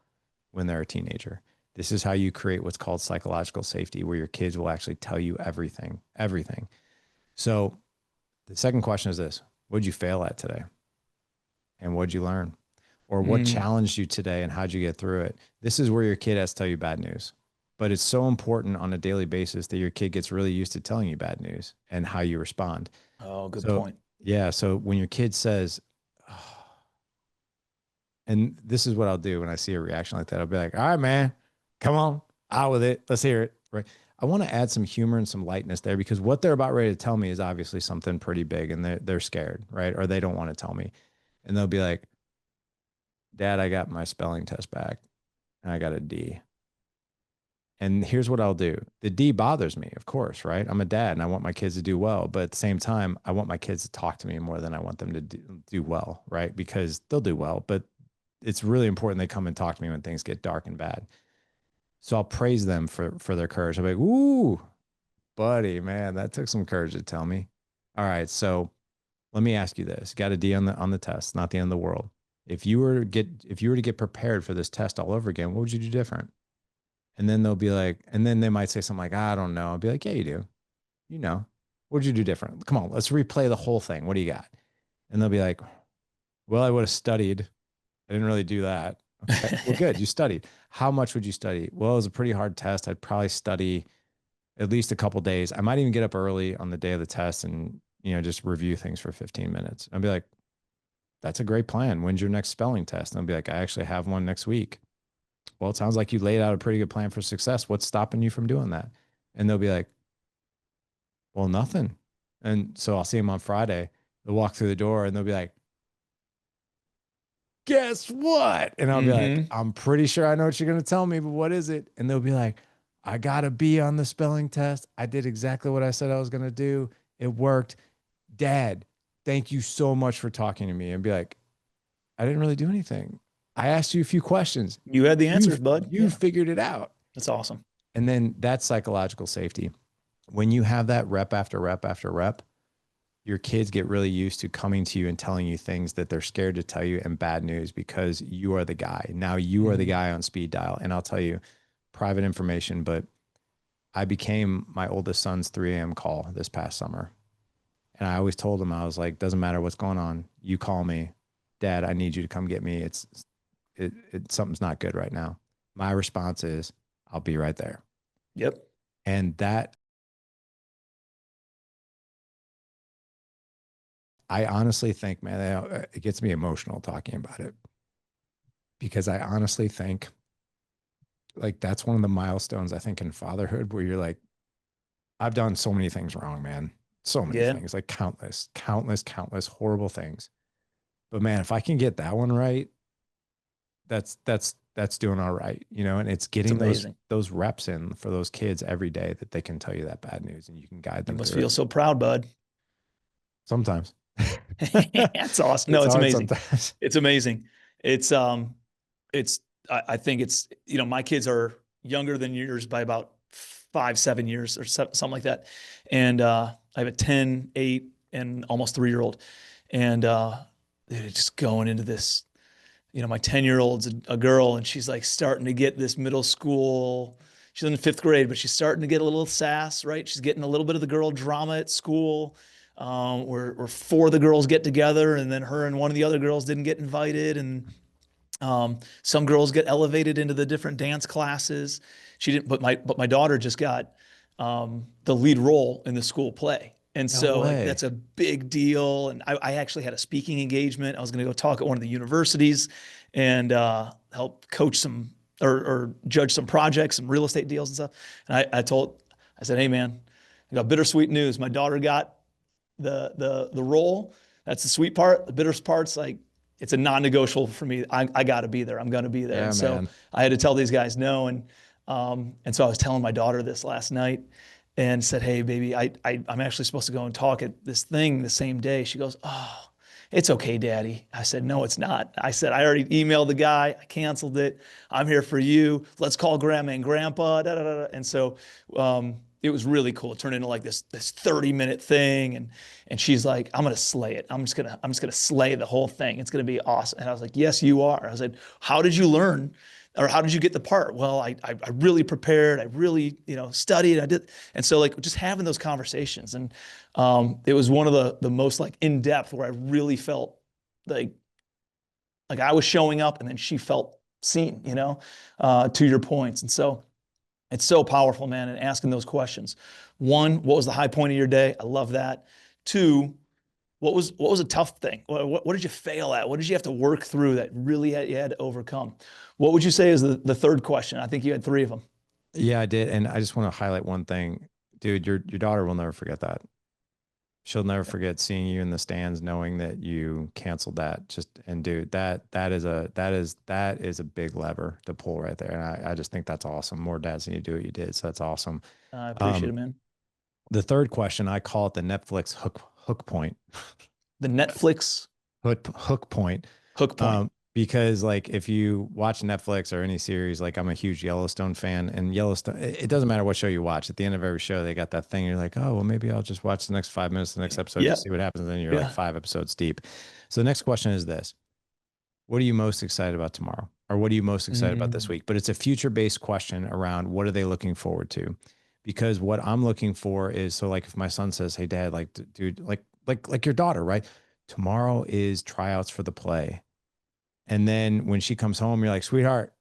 when they're a teenager. This is how you create what's called psychological safety, where your kids will actually tell you everything, everything. So the second question is this: what'd you fail at today? And what'd you learn? Or what Mm. challenged you today and how'd you get through it? This is where your kid has to tell you bad news. But it's so important on a daily basis that your kid gets really used to telling you bad news and how you respond. Oh, good So, point. yeah. So when your kid says, oh, and this is what I'll do when I see a reaction like that, I'll be like, "All right, man, come on, out with it. Let's hear it." Right. I want to add some humor and some lightness there, because what they're about ready to tell me is obviously something pretty big, and they're scared, right? Or they don't want to tell me. And they'll be like, "Dad, I got my spelling test back and I got a D." And here's what I'll do. The D bothers me, of course, right? I'm a dad and I want my kids to do well. But at the same time, I want my kids to talk to me more than I want them to do well, right? Because they'll do well. But it's really important they come and talk to me when things get dark and bad. So I'll praise them for their courage. I'll be like, "Ooh, buddy, man, that took some courage to tell me." All right. So let me ask you this. Got a D on the test, not the end of the world. If you were to get prepared for this test all over again, what would you do different? And then they'll be like, and then they might say something like, "I don't know." I'll be like, "Yeah, you do. You know. What'd you do different? Come on, let's replay the whole thing. What do you got?" And they'll be like, "Well, I would have studied. I didn't really do that." Okay. Well, good. You studied. How much would you study? Well, it was a pretty hard test. I'd probably study at least a couple days. I might even get up early on the day of the test and, just review things for 15 minutes. I'd be like, "That's a great plan. When's your next spelling test?" And I'll be like, "I actually have one next week." "Well, it sounds like you laid out a pretty good plan for success. What's stopping you from doing that?" And they'll be like, "Well, nothing." And so I'll see them on Friday. They'll walk through the door and they'll be like, "Guess what?" And I'll be like, Hmm. "I'm pretty sure I know what you're going to tell me, but what is it?" And they'll be like, "I got a B on the spelling test. I did exactly what I said I was going to do. It worked. Dad, thank you so much for talking to me, and be like, I didn't really do anything. I asked you a few questions. You had the You answers, bud. you Yeah. figured it out. That's awesome. And then that's psychological safety. When you have that rep after rep after rep, your kids get really used to coming to you and telling you things that they're scared to tell you and bad news because you are the guy. Now you are the Mhm. guy on speed dial. And I'll tell you private information, but I became my oldest son's 3 a.m. call this past summer. And I always told him, I was like, doesn't matter what's going on. You call me, Dad, I need you to come get me. Something's not good right now. My response is, I'll be right there. Yep. And that, I honestly think, man, it gets me emotional talking about it because I honestly think like that's one of the milestones I think in fatherhood where you're like, I've done so many things wrong, man. So many Yeah. things, like countless horrible things. But man, if I can get that one right, that's doing all right, you know, and it's It's getting amazing. those reps in for those kids every day that they can tell you that bad news and you can guide You them must through it. feel so proud, bud. Sometimes That's awesome. No, it's it's hard amazing. sometimes. It's amazing. It's it's I think it's, you know, my kids are younger than yours by about 5, 7 years or something like that. And I have a 10, 8, and almost 3-year-old. And dude, just going into this, you know, my 10-year-old's a girl, and she's like starting to get this middle school. She's in the 5th grade, but she's starting to get a little sass, right? She's getting a little bit of the girl drama at school. Where 4 of the girls get together, and then her and one of the other girls didn't get invited, and some girls get elevated into the different dance classes. She didn't, but my daughter just got the lead role in the school play. And No so like way. that's a big deal. And I actually had a speaking engagement. I was going to go talk at one of the universities and help coach some or judge some projects, some real estate deals and stuff. And I said, hey man, I got bittersweet news. My daughter got the role. That's the sweet part. The bitter part's like it's a non-negotiable for me. I got to be there. I'm going to be there. Yeah, And so man. I had to tell these guys no. And so I was telling my daughter this last night and said, hey, baby, I'm actually supposed to go and talk at this thing the same day. She goes, oh, it's okay, Daddy. I said, no, it's not. I said, I already emailed the guy. I canceled it. I'm here for you. Let's call Grandma and Grandpa. Da, da, da. And so it was really cool. It turned into like this 30-minute thing. And she's like, I'm gonna slay it. I'm just gonna slay the whole thing. It's gonna be awesome. And I was like, yes, you are. I said, how did you learn? Or how did you get the part? Well, I really prepared. I really, you know, studied. I did. And so like just having those conversations. And it was one of the most like in depth where I really felt like I was showing up and then she felt seen, you know, to your points. And so it's so powerful, man, and asking those questions. One, what was the high point of your day? I love that. Two, what was a tough thing? What did you fail at? What did you have to work through that really you had to overcome? What would you say is the third question? I think you had 3 of them. Yeah, I did. And I just want to highlight one thing. Dude, your daughter will never forget that. She'll never forget seeing you in the stands, knowing that you canceled that. Just and dude, that is a big lever to pull right there. And I just think that's awesome. More dads need to do what you did. So that's awesome. I appreciate Um, it, man. the third question, I call it the Netflix hook point. The Netflix Hook point. hook point. Because like if you watch Netflix or any series, like I'm a huge Yellowstone fan, and Yellowstone, it doesn't matter what show you watch. At the end of every show, they got that thing. You're like, oh, well, maybe I'll just watch the next 5 minutes, the next episode, Yeah, just see what happens. And then you're like yeah. 5 episodes deep. So the next question is this: what are you most excited about tomorrow, or what are you most excited about this Mm, week? But it's a future-based question around what are they looking forward to? Because what I'm looking for is so like if my son says, "Hey, Dad, like, dude, like your daughter, right? Tomorrow is tryouts for the play." And then when she comes home, you're like, sweetheart,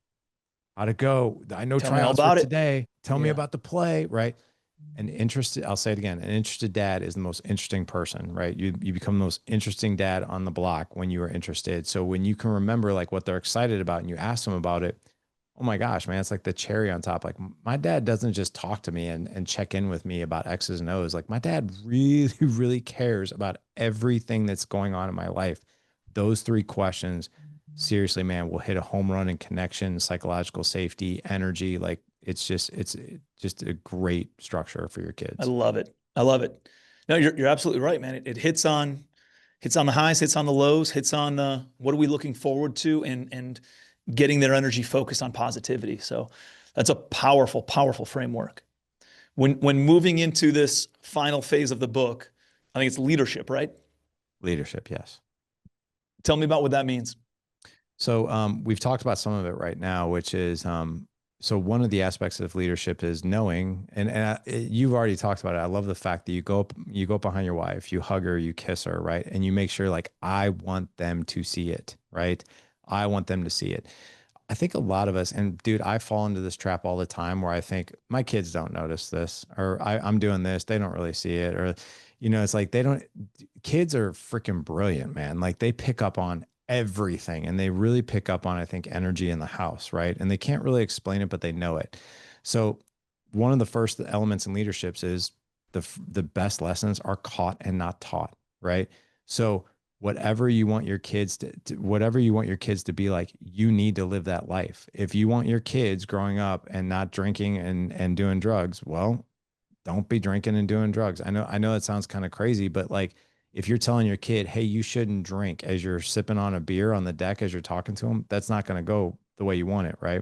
how'd it go? I know tell me all tryouts for about it. today. Tell me Yeah, about the play, right? I'll say it again, an interested dad is the most interesting person, right? You become the most interesting dad on the block when you are interested. So when you can remember like what they're excited about and you ask them about it, oh my gosh, man, it's like the cherry on top. Like my dad doesn't just talk to me and check in with me about X's and O's. Like my dad really, really cares about everything that's going on in my life. Those 3 questions, seriously, man, will hit a home run in connection, psychological safety, energy. Like it's just a great structure for your I kids. love it. I love it. No, you're absolutely right, man. It hits on hits on the highs, hits on the lows, hits on what are we looking forward to, and getting their energy focused on positivity. So that's a powerful, powerful framework. When moving into this final phase of the book, I think it's leadership, right? Leadership, yes. Tell me about what that means. So we've talked about some of it right now, which is so one of the aspects of leadership is knowing, and you've already talked about it. I love the fact that you go up behind your wife, you hug her, you kiss her, right, and you make sure like I want them to see it, right? I want them to see it. I think a lot of us, and dude, I fall into this trap all the time where I think my kids don't notice this, or I'm doing this, they don't really see it, or it's like they don't. Kids are freaking brilliant, man. Like they pick up on everything, and they really pick up on, I think, energy in the house, right? And they can't really explain it, but they know it. So one of the first elements in leaderships is the best lessons are caught and not taught, right? So whatever you want your kids whatever you want your kids to be like, you need to live that life. If you want your kids growing up and not drinking and doing drugs, well, don't be drinking and doing drugs. I know that sounds kind of crazy, but like if you're telling your kid, hey, you shouldn't drink as you're sipping on a beer on the deck as you're talking to them, that's not going to go the way you want it, right?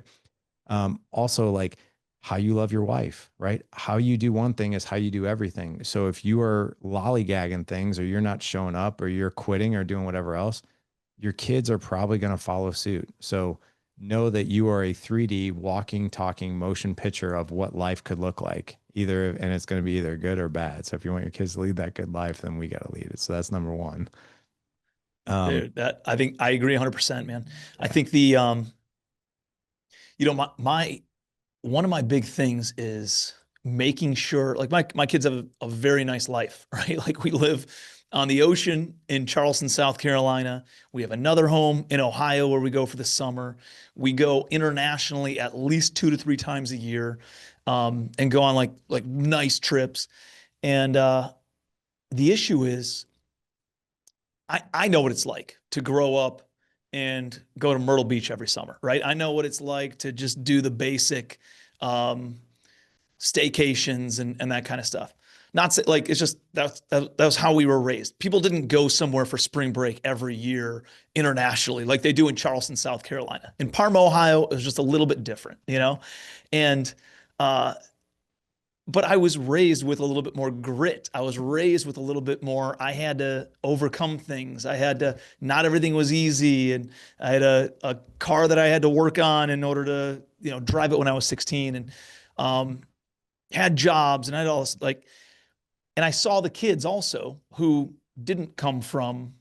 Also, like how you love your wife, right? How you do one thing is how you do everything. So if you are lollygagging things, or you're not showing up, or you're quitting or doing whatever else, your kids are probably going to follow suit. So know that you are a 3D walking, talking motion picture of what life could look like, either, and it's going to be either good or bad. So if you want your kids to lead that good life, then we got to lead it. So that's number one. Dude, that I think I agree 100%, man. I Yeah. think my one of my big things is making sure, like my kids have a very nice life, right? Like we live on the ocean in Charleston, South Carolina. We have another home in Ohio where we go for the summer. We go internationally at least 2 to 3 times a year, and go on like nice trips. And the issue is, I know what it's like to grow up and go to Myrtle Beach every summer, right? I know what it's like to just do the basic staycations and that kind of stuff. Not like it's just that was how we were raised. People didn't go somewhere for spring break every year internationally like they do in Charleston, South Carolina. In Parma, Ohio, it was just a little bit different, And uh, but I was raised with a little bit more grit. I was raised with a little bit more, I had to overcome things. Not everything was easy. And I had a car that I had to work on in order to, drive it when I was 16, and had jobs, and I had all this, and I saw the kids also who didn't come from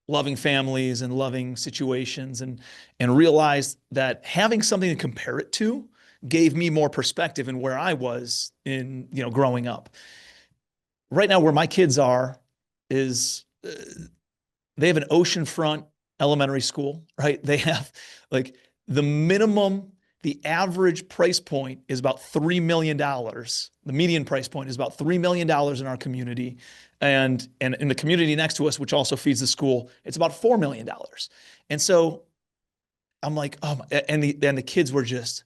loving families and loving situations, and realized that having something to compare it to gave me more perspective in where I was in, growing up. Right now, where my kids are is they have an oceanfront elementary school, right? They have like the average price point is about $3 million. The median price point is about $3 million in our community. And in the community next to us, which also feeds the school, it's about $4 million. And so I'm like, oh, and the kids were just,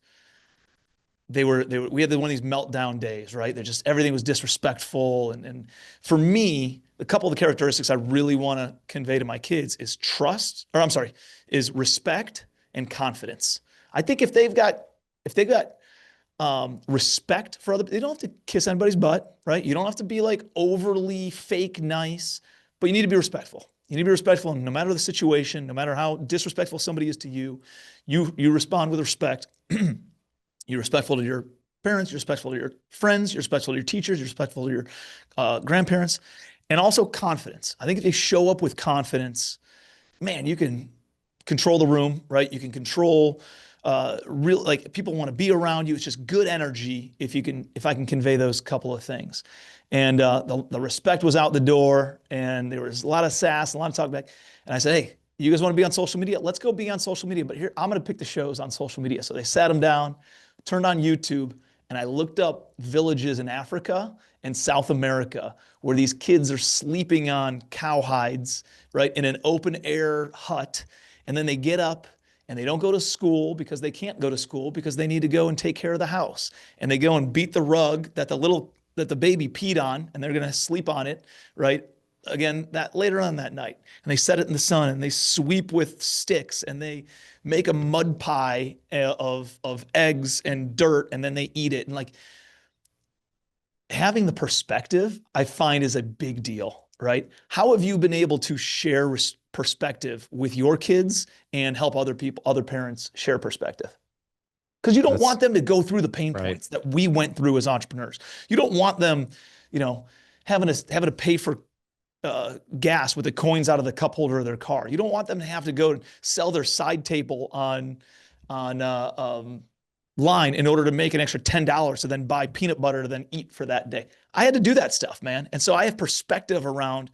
we had one of these meltdown days, right? They're just, everything was disrespectful. And for me, a couple of the characteristics I really want to convey to my kids is is respect and confidence. I think if they've got respect for other, they don't have to kiss anybody's butt, right? You don't have to be like overly fake nice, but you need to be respectful. You need to be respectful, no matter the situation, no matter how disrespectful somebody is to you. You respond with respect. You're respectful to your parents, you're respectful to your friends, you're respectful to your teachers, you're respectful to your grandparents, and also confidence. I think if they show up with confidence, man, you can control the room, right? You can control like people want to be around you. It's just good energy if I can convey those couple of things. And the respect was out the door, and there was a lot of sass, a lot of talk back. And I said, hey, you guys want to be on social media? Let's go be on social media. But here, I'm going to pick the shows on social media. So they sat them down, turned on YouTube, and I looked up villages in Africa and South America where these kids are sleeping on cow hides, right, in an open air hut. And then they get up and they don't go to school because they can't go to school because they need to go and take care of the house. And they go and beat the rug that the baby peed on, and they're going to sleep on it, right, again that later on that night, and they set it in the sun, and they sweep with sticks, and they make a mud pie of eggs and dirt, and then they eat it. And like having the perspective, I find is a big deal, right? How have you been able to share perspective with your kids and help other people, other parents share perspective? Because you don't That's want them to go through the pain right. points that we went through as entrepreneurs. You don't want them, you know, having to pay for gas with the coins out of the cup holder of their car. You don't want them to have to go sell their side table on line in order to make an extra $10 to then buy peanut butter to then eat for that day. I had to do that stuff, man. And so I have perspective around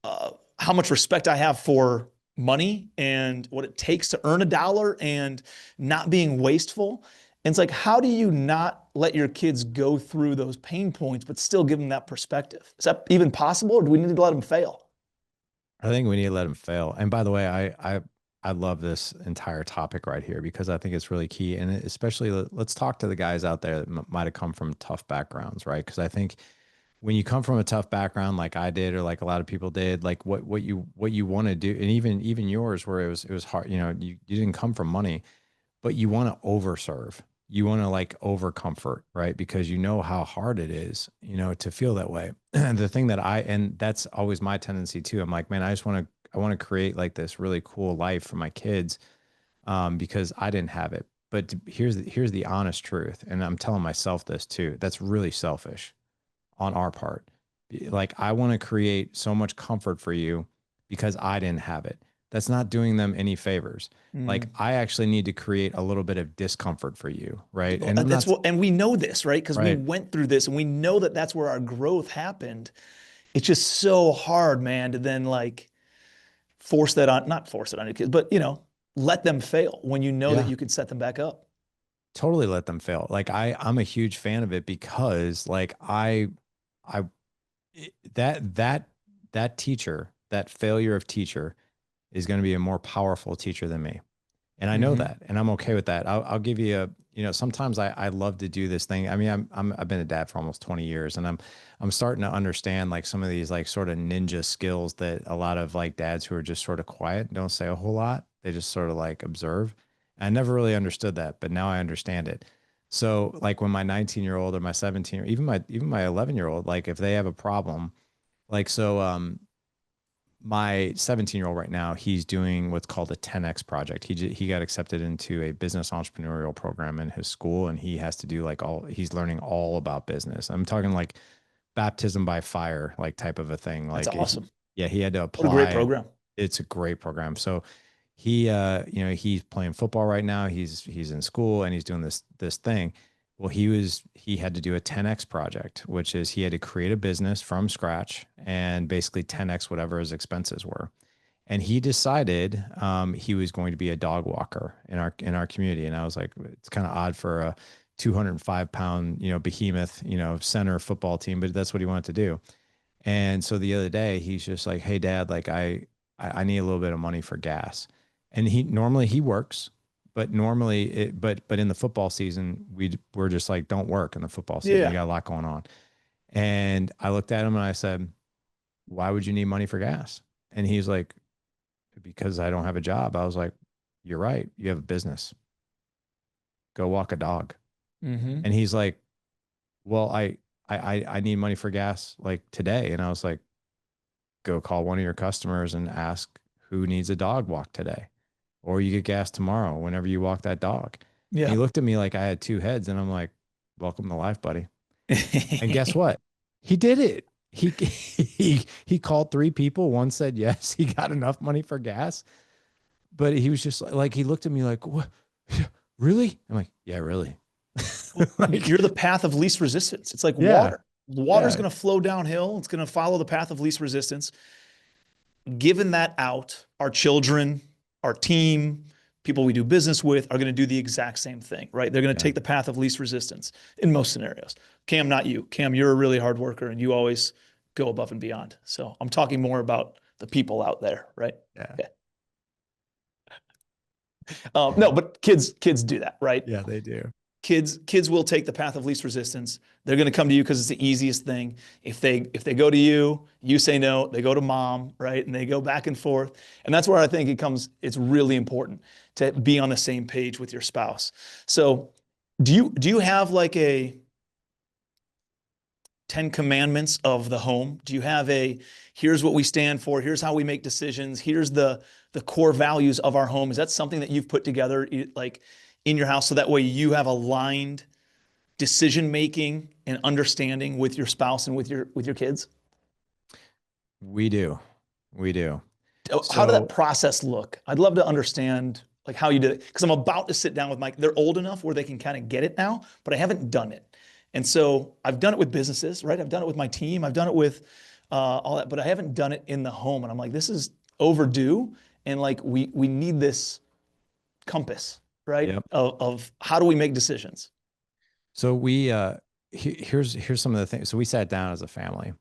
how much respect I have for money and what it takes to earn a dollar and not being wasteful. And it's like, how do you not let your kids go through those pain points, but still give them that perspective? Is that even possible, or do we need to let them fail? I think we need to let them fail. And by the way, I love this entire topic right here because I think it's really key. And especially let's talk to the guys out there that might have come from tough backgrounds, right? Because I think when you come from a tough background like I did, or like a lot of people did, like what you want to do, and even yours, where it was hard, you didn't come from money, but you want to overserve. You want to like over comfort, right? Because you know how hard it is, to feel that way. The thing that and that's always my tendency too. I'm like, man, I want to create like this really cool life for my kids, because I didn't have it. But here's the honest truth, and I'm telling myself this too. That's really selfish on our part. Like, I want to create so much comfort for you because I didn't have it. That's not doing them any favors. Like, Mm. I actually need to create a little bit of discomfort for you, right? And I'm That's not what, and we know this, right? Because we right. went through this, and we know that that's where our growth happened. It's just so hard, man, to then like force that on, not force it on your kids, but let them fail when you know that Yeah, you can set them back up. totally let them fail. Like, I'm a huge fan of it because like I that teacher, that failure of teacher is going to be a more powerful teacher than me. And I know Hmm. that, and I'm okay with that. I'll give you sometimes I love to do this thing. I mean, I've been a dad for almost 20 years, and I'm starting to understand like some of these like sort of ninja skills that a lot of like dads who are just sort of quiet, don't say a whole lot. They just sort of like observe. I never really understood that, but now I understand it. So like when my 19-year-old or my 17 or even my 11-year-old, like if they have a problem, like my 17-year-old right now, he's doing what's called a 10x project. He got accepted into a business entrepreneurial program in his school, and he has to do like he's learning all about business. I'm talking like baptism by fire, like type of a thing. That's Like awesome. yeah, he had to What a great apply. program. It's a great program. So he's playing football right now. He's in school and he's doing this thing. Well, he had to do a 10x project, which is he had to create a business from scratch and basically 10x whatever his expenses were. And he decided he was going to be a dog walker in our community. And I was like, it's kind of odd for a 205 pound behemoth center football team, but that's what he wanted to do. And so the other day he's just like, hey dad, like I need a little bit of money for gas. And he works, but but in the football season, we're just like, don't work in the football season. You Yeah. got a lot going on. And I looked at him and I said, why would you need money for gas? And he's like, because I don't have a job. I was like, you're right. You have a business. Go walk a dog. Hmm. And he's like, well, I need money for gas like today. And I was like, go call one of your customers and ask who needs a dog walk today, or you get gas tomorrow whenever you walk that dog. And Yeah. he looked at me like I had two heads, and I'm like, welcome to life, buddy. And guess what? He did it. He called three people. One said yes, he got enough money for gas, but he was just like he looked at me like, what? Really? I'm like, yeah, really. Like, You're the path of least resistance. It's like yeah, water. Water's yeah, going to flow downhill. It's going to follow the path of least resistance. Given that out, our children, our team, people we do business with are going to do the exact same thing, right? They're going to yeah. take the path of least resistance in most scenarios. Cam, not you. Cam, you're a really hard worker and you always go above and beyond. So I'm talking more about the people out there, right? Yeah. Okay. No, but kids do that, right? Yeah, they do. kids will take the path of least resistance. They're going to come to you because it's the easiest thing. If they go to you, you say no, they go to mom, right? And they go back and forth. And that's where I think it's really important to be on the same page with your spouse. So do you have like a 10 commandments of the home? Do you have here's what we stand for, here's how we make decisions, here's the core values of our home? Is that something that you've put together like in your house so that way you have aligned decision making and understanding with your spouse and with your kids? We do. We do. How did that So, process look? I'd love to understand like how you did it, because I'm about to sit down with they're old enough where they can kind of get it now, but I haven't done it. And so I've done it with businesses, right? I've done it with my team. I've done it with all that, but I haven't done it in the home. And I'm like, this is overdue. And like, we need this compass, right? yep. Of how do we make decisions? So here's some of the things. So we sat down as a family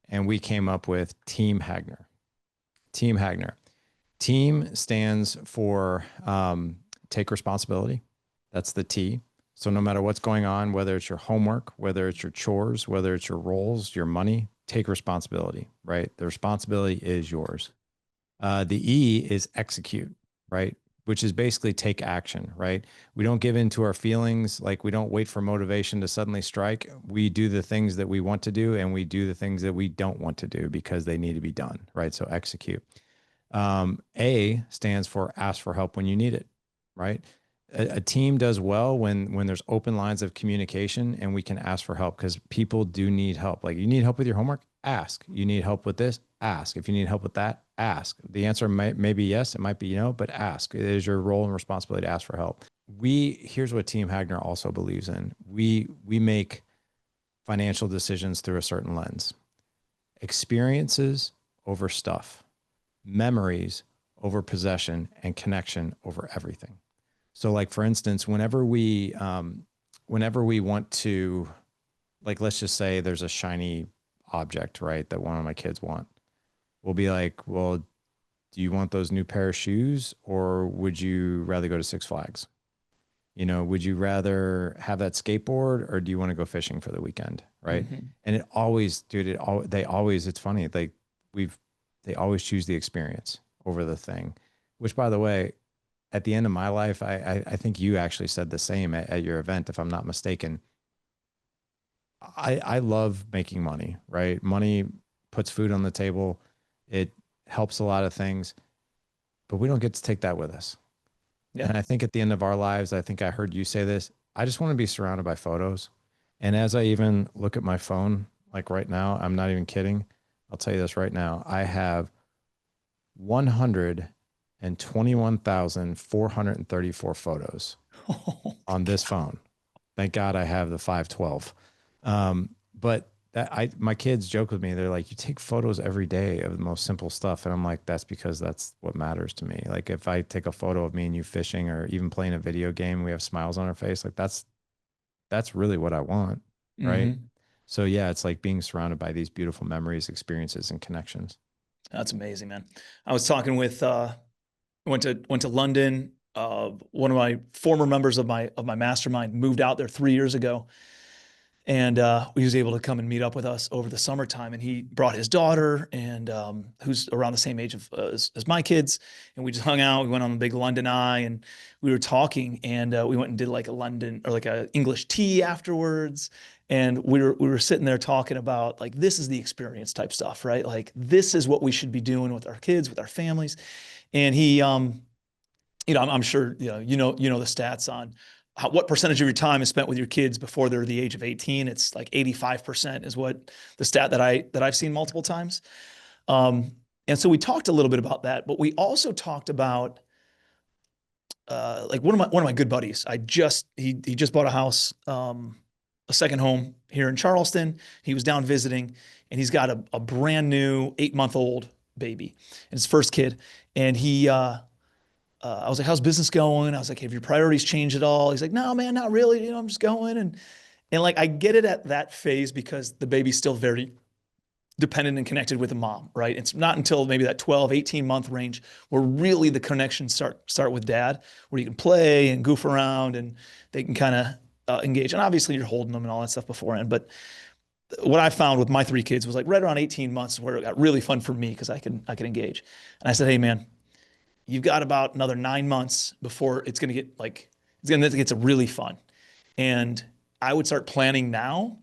and we came up with Team Hagner. Team Hagner. Team stands for take responsibility. That's the T. So no matter what's going on, whether it's your homework, whether it's your chores, whether it's your roles, your money, take responsibility, right? The responsibility is yours. The E is execute, right? Which is basically take action, right? We don't give in to our feelings. Like we don't wait for motivation to suddenly strike. We do the things that we want to do and we do the things that we don't want to do because they need to be done, right? So execute. A stands for ask for help when you need it, right? A team does well when there's open lines of communication and we can ask for help because people do need help. Like you need help with your homework, ask. You need help with this, ask. If you need help with that, ask. The answer may be yes, it might be no, but ask. It is your role and responsibility to ask for help. Here's what Team Hagner also believes in. We make financial decisions through a certain lens. Experiences over stuff, memories over possession, and connection over everything. So like, for instance, whenever we want to, like, let's just say there's a shiny object, right? That one of my kids want, we'll be like, well, do you want those new pair of shoes or would you rather go to Six Flags? You know, would you rather have that skateboard or do you want to go fishing for the weekend? Right. Mm-hmm. And it always, dude, they always, it's funny. They always choose the experience over the thing, which by the way, at the end of my life, I think you actually said the same at your event, if I'm not mistaken. I love making money, right? Money puts food on the table. It helps a lot of things, but we don't get to take that with us. Yeah. And I think at the end of our lives, I think I heard you say this, I just want to be surrounded by photos. And as I even look at my phone, like right now, I'm not even kidding. I'll tell you this right now. I have 121,434 photos on this phone. Thank God I have the 512. But my kids joke with me. They're like, you take photos every day of the most simple stuff. And I'm like, that's because that's what matters to me. Like if I take a photo of me and you fishing or even playing a video game, we have smiles on our face. Like that's really what I want. Right. Mm-hmm. So yeah, it's like being surrounded by these beautiful memories, experiences, and connections. That's amazing, man. I was talking with went to London. One of my former members of my mastermind moved out there 3 years ago, and he was able to come and meet up with us over the summertime. And he brought his daughter, and who's around the same age as my kids, and we just hung out. We went on the big London Eye, and we were talking, and we went and did like a London or like a English tea afterwards. And we were sitting there talking about like, this is the experience type stuff, right? Like this is what we should be doing with our kids, with our families. And he, I'm sure, you know the stats on what percentage of your time is spent with your kids before they're the age of 18. It's like 85% is what the stat that I've seen multiple times. And so we talked a little bit about that, but we also talked about like one of my good buddies. He just bought a house, a second home here in Charleston. He was down visiting, and he's got a brand new 8-month-old baby, and his first kid. And I was like, how's business going? I was like, have your priorities changed at all? He's like, no, man, not really. I'm just going. And like, I get it at that phase because the baby's still very dependent and connected with the mom, right? It's not until maybe that 12, 18-month range where really the connections start with dad, where you can play and goof around and they can kind of engage. And obviously you're holding them and all that stuff beforehand. But what I found with my 3 kids was like right around 18 months where it got really fun for me because I can engage. And I said, hey man, you've got about another 9 months before it's going to get like, it's going to get really fun. And I would start planning now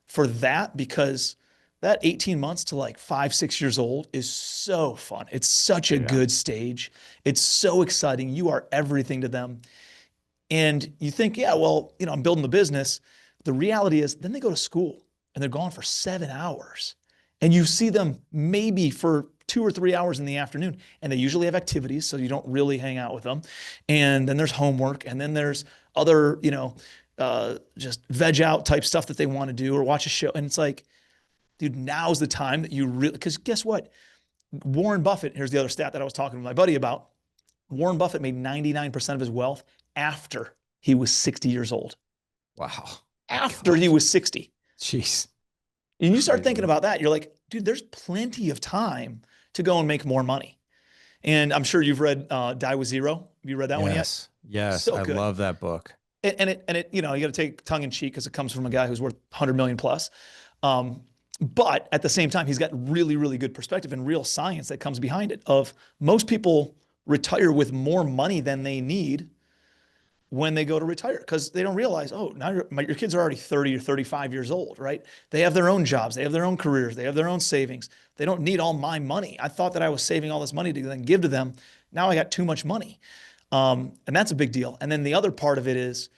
for that because that 18 months to like 5, 6 years old is so fun. It's such a Yeah. good stage. It's so exciting. You are everything to them. And you think, yeah, well, I'm building the business. The reality is then they go to school and they're gone for 7 hours. And you see them maybe for 2 or 3 hours in the afternoon. And they usually have activities, so you don't really hang out with them. And then there's homework, and then there's other, just veg out type stuff that they want to do or watch a show. And it's like, dude, now's the time that you really, because guess what? Warren Buffett, here's the other stat that I was talking to my buddy about. Warren Buffett made 99% of his wealth after he was 60 years old. Wow. After he was 60. Jeez. And you start thinking about that, you're like, dude, there's plenty of time to go and make more money. And I'm sure you've read Die with Zero. Have you read that one yet? Yes. So I good. love that book. And you got to take tongue in cheek because it comes from a guy who's worth 100 million plus. But at the same time, he's got really, really good perspective and real science that comes behind it of most people retire with more money than they need when they go to retire because they don't realize, oh, now your kids are already 30 or 35 years old, right? They have their own jobs. They have their own careers. They have their own savings. They don't need all my money. I thought that I was saving all this money to then give to them. Now I got too much money. And that's a big deal. And then the other part of it is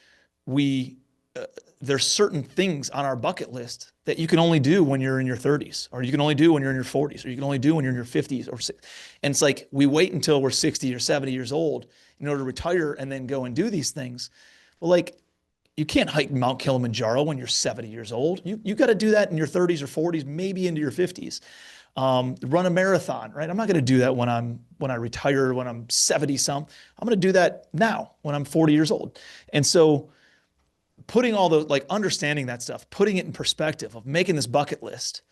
there's certain things on our bucket list that you can only do when you're in your 30s, or you can only do when you're in your 40s, or you can only do when you're in your 50s. And it's like we wait until we're 60 or 70 years old in order to retire and then go and do these things. Well, like you can't hike Mount Kilimanjaro when you're 70 years old. You got to do that in your 30s or 40s, maybe into your 50s. Run a marathon, right? I'm not going to do that when I retire, when I'm 70 some. I'm going to do that now when I'm 40 years old. And so putting all those, like understanding that stuff, putting it in perspective of making this bucket list,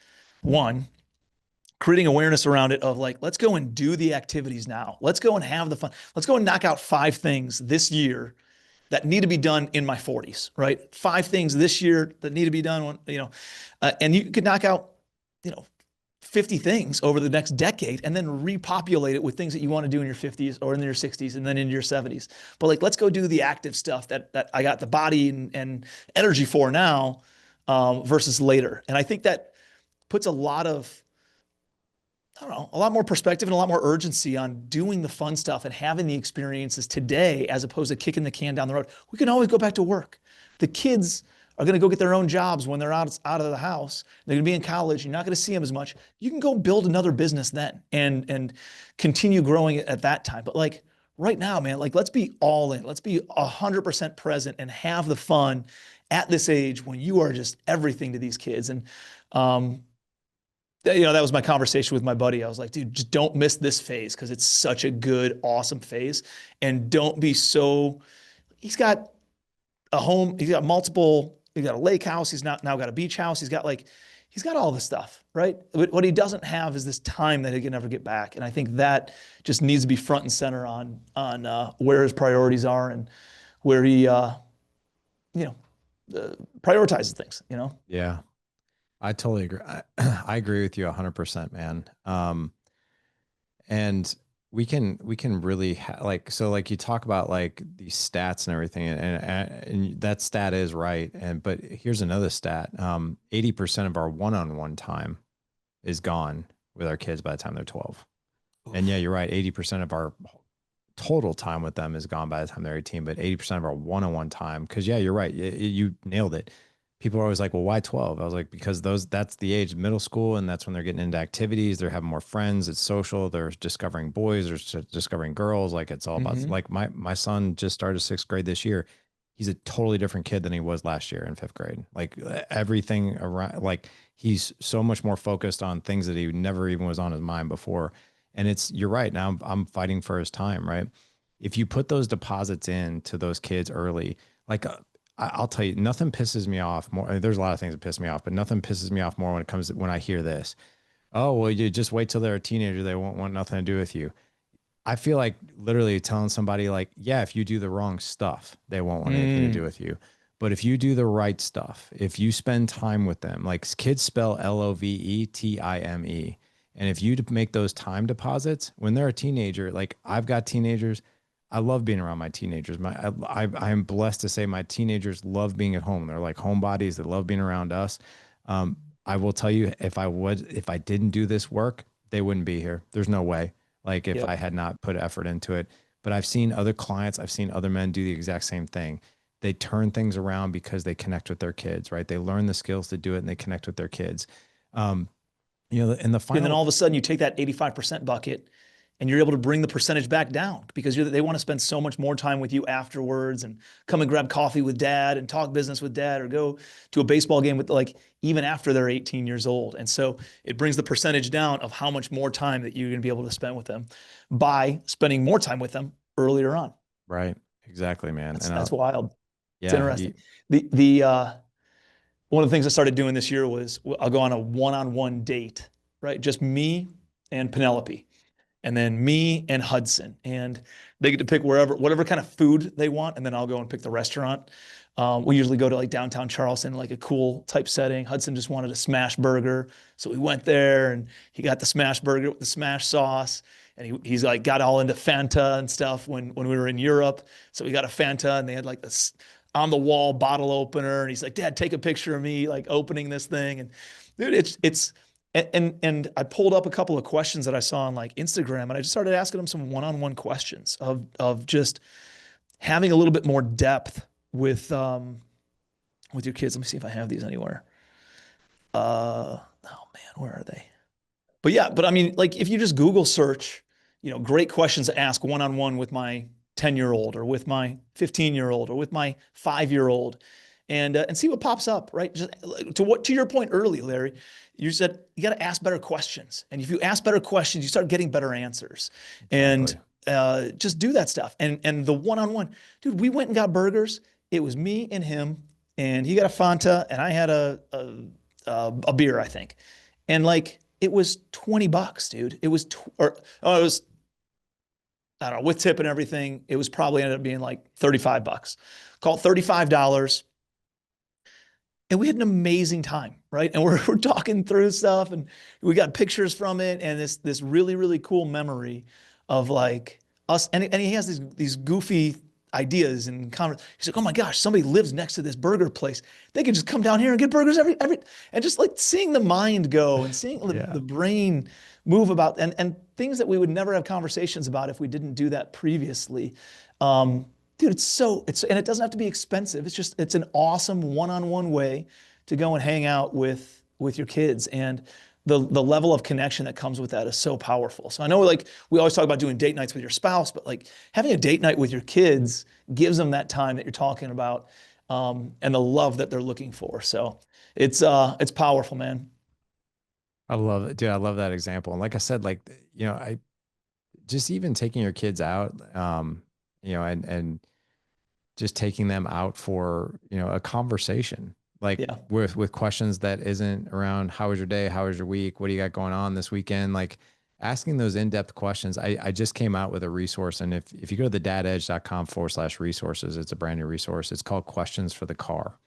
one, creating awareness around it of like, let's go and do the activities now. Let's go and have the fun. Let's go and knock out 5 things this year that need to be done in my 40s, right? 5 things this year that need to be done when, and you could knock out, 50 things over the next decade and then repopulate it with things that you want to do in your 50s or in your 60s and then into your 70s. But like, let's go do the active stuff that I got the body and energy for now versus later. And I think that puts a lot more perspective and a lot more urgency on doing the fun stuff and having the experiences today as opposed to kicking the can down the road. We can always go back to work. The kids are going to go get their own jobs when they're out of the house. They're going to be in college. You're not going to see them as much. You can go build another business then and continue growing it at that time. But like right now, man, like let's be all in. Let's be 100% present and have the fun at this age when you are just everything to these kids. And that was my conversation with my buddy. I was like, dude, just don't miss this phase because it's such a good, awesome phase. And don't be so. He's got a home. He's got multiple. He's got a lake house. He's now got a beach house. He's got all this stuff, right? What he doesn't have is this time that he can never get back. And I think that just needs to be front and center on where his priorities are and where he, prioritizes things, Yeah, I totally agree. I agree with you 100%, man. And we can really like you talk about like these stats and everything, and that stat is right. But here's another stat: 80% of our one-on-one time is gone with our kids by the time they're 12. Oof. And yeah, you're right. 80% of our total time with them is gone by the time they're 18. But 80% of our one-on-one time, because yeah, you're right. You nailed it. People are always like, well, why 12? I was like, because that's the age of middle school. And that's when they're getting into activities. They're having more friends. It's social. They're discovering boys. They're discovering girls. Like it's all about, like my son just started 6th grade this year. He's a totally different kid than he was last year in 5th grade. Like everything around, like he's so much more focused on things that he never even was on his mind before. And you're right. Now I'm fighting for his time, right? If you put those deposits in to those kids early, like, I'll tell you, nothing pisses me off more. I mean, there's a lot of things that piss me off, but nothing pisses me off more when I hear this. Oh, well, you just wait till they're a teenager. They won't want nothing to do with you. I feel like literally telling somebody like, yeah, if you do the wrong stuff, they won't want anything to do with you. But if you do the right stuff, if you spend time with them, like kids spell LOVETIME. And if you make those time deposits when they're a teenager, like I've got teenagers, I love being around my teenagers. I am blessed to say my teenagers love being at home. They're like homebodies. They love being around us. Um, I will tell you, if I didn't do this work, they wouldn't be here. There's no way. Like if I Yep. had not put effort into it. But I've seen other clients, I've seen other men do the exact same thing. They turn things around because they connect with their kids, right? They learn the skills to do it and they connect with their kids. Um, and the And then final, all of a sudden you take that 85% bucket and you're able to bring the percentage back down because they want to spend so much more time with you afterwards and come and grab coffee with dad and talk business with dad or go to a baseball game with, like, even after they're 18 years old. And so it brings the percentage down of how much more time that you're going to be able to spend with them by spending more time with them earlier on. right? Exactly, man. That's wild. It's Yeah, interesting. The one of the things I started doing this year was I'll go on a one-on-one date, right? Just me and Penelope, and then me and Hudson, and they get to pick whatever kind of food they want, and then I'll go and pick the restaurant. We usually go to like downtown Charleston, like a cool type setting. Hudson just wanted a smash burger, so we went there, and he got the smash burger with the smash sauce, and he's like got all into Fanta and stuff when we were in Europe. So we got a Fanta, and they had like this on the wall bottle opener, and he's like, "Dad, take a picture of me like opening this thing." And dude, it's and I pulled up a couple of questions that I saw on like Instagram, and I just started asking them some one-on-one questions of just having a little bit more depth with your kids. Let me see if I have these anywhere. Oh man, where are they? But yeah, but I mean, like if you just Google search, great questions to ask one-on-one with my 10-year-old or with my 15-year-old or with my 5-year-old, and see what pops up, right? Just to your point early, Larry, you said you got to ask better questions, and if you ask better questions, you start getting better answers, and exactly. just do that stuff. And the one-on-one, dude, we went and got burgers. It was me and him, and he got a Fanta, and I had a beer, I think, and like it was $20, dude. It was or oh, it was, I don't know, with tip and everything, it was probably ended up being like $35. Call it $35. And we had an amazing time, right? And we're talking through stuff, and we got pictures from it, and this really, really cool memory of like us. And he has these goofy ideas and he's like, "Oh my gosh, somebody lives next to this burger place. They could just come down here and get burgers every," and just like seeing the mind go and seeing Yeah. the brain move about, and things that we would never have conversations about if we didn't do that previously. Dude, and it doesn't have to be expensive. It's an awesome one-on-one way to go and hang out with your kids. And the level of connection that comes with that is so powerful. So I know, like, we always talk about doing date nights with your spouse, but like having a date night with your kids gives them that time that you're talking about, and the love that they're looking for. So it's powerful, man. I love it, dude. I love that example. And like I said, like, I just even taking your kids out, and just taking them out for, a conversation, like Yeah. with questions that isn't around how was your day? How was your week? What do you got going on this weekend? Like asking those in-depth questions. I just came out with a resource. And if you go to the dadedge.com/resources, it's a brand new resource. It's called Questions for the Car.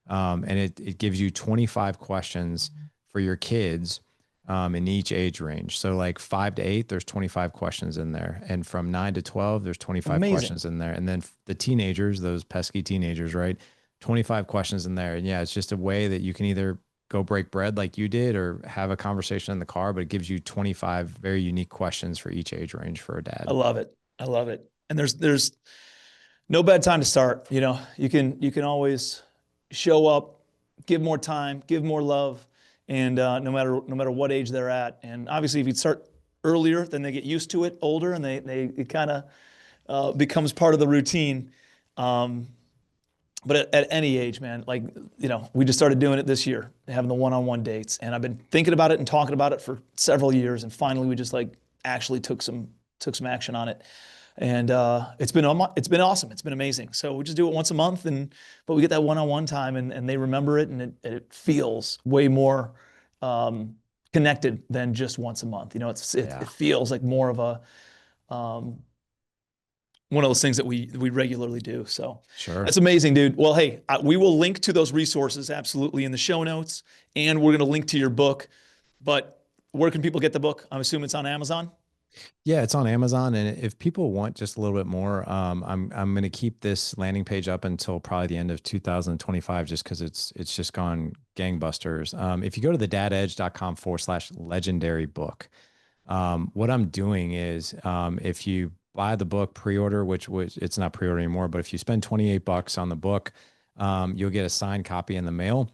And it gives you 25 questions for your kids in each age range. So like 5 to 8, there's 25 questions in there. And from 9 to 12, there's 25 Amazing. questions in there. And then the teenagers, those pesky teenagers, right? 25 questions in there. And yeah, it's just a way that you can either go break bread like you did or have a conversation in the car, but it gives you 25 very unique questions for each age range for a I dad. love it. I love it. And there's no bad time to start. You can always show up, give more time, give more love, and no matter what age they're at. And obviously, if you start earlier, then they get used to it. Older, and it kind of becomes part of the routine. Um, but at any age, man, like, we just started doing it this year, having the one-on-one dates, and I've been thinking about it and talking about it for several years, and finally, we just like actually took some action on it. And it's been awesome. It's been amazing. So we just do it once a month, but we get that one-on-one time, and they remember it, and it feels way more connected than just once a month. It Yeah. feels like more of a um, one of those things that we regularly do. So Sure. that's amazing, dude. Well, hey, we will link to those resources absolutely in the show notes, and we're going to link to your book. But where can people get the book? I'm assuming it's on Amazon. Yeah, it's on Amazon, and if people want just a little bit more, I'm going to keep this landing page up until probably the end of 2025, just because it's just gone gangbusters. If you go to thedadedge.com/legendary book, what I'm doing is, if you buy the book pre-order, which it's not pre-order anymore, but if you spend $28 on the book, you'll get a signed copy in the mail.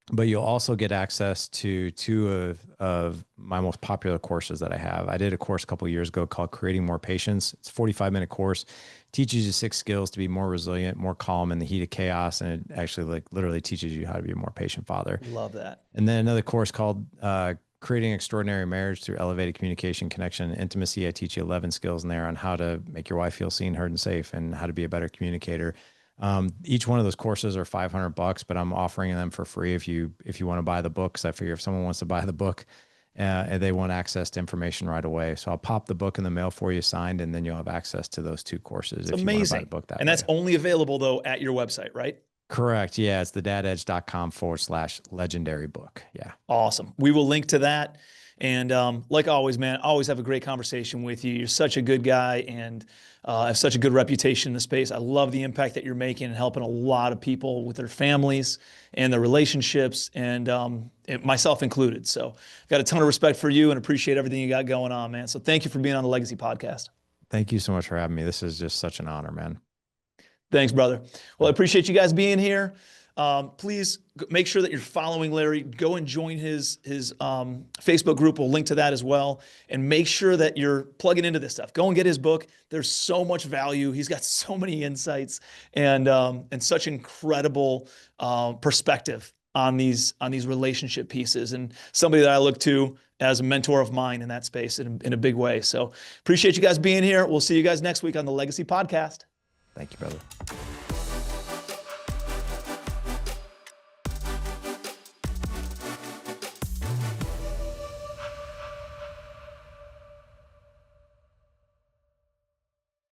But you'll also get access to two of my most popular courses that I have. I did a course a couple of years ago called Creating More Patience. It's a 45-minute course, teaches you 6 skills to be more resilient, more calm in the heat of chaos. And it actually like literally teaches you how to be a more patient father. Love that. And then another course called Creating Extraordinary Marriage Through Elevated Communication, Connection, and Intimacy. I teach you 11 skills in there on how to make your wife feel seen, heard, and safe, and how to be a better communicator. Each one of those courses are $500, but I'm offering them for free if you want to buy the books. I figure if someone wants to buy the book and they want access to information right away, so I'll pop the book in the mail for you signed, and then you'll have access to those 2 courses. It's if you want to buy amazing. the book that And way. that's only available though at your website, right? Correct. Yeah, it's thedadedge.com/legendary book. Yeah. Awesome. We will link to that. And like always, man, always have a great conversation with you. You're such a good guy and have such a good reputation in the space. I love the impact that you're making and helping a lot of people with their families and their relationships, and myself included. So I've got a ton of respect for you and appreciate everything you got going on, man. So thank you for being on the Legacy Podcast. Thank you so much for having me. This is just such an honor, man. Thanks, brother. Well, I appreciate you guys being here. Please make sure that you're following Larry. Go and join his Facebook group. We'll link to that as well. And make sure that you're plugging into this stuff. Go and get his book. There's so much value. He's got so many insights and such incredible perspective on these relationship pieces, and somebody that I look to as a mentor of mine in that space in a big way. So appreciate you guys being here. We'll see you guys next week on the Legacy Podcast. Thank you, brother.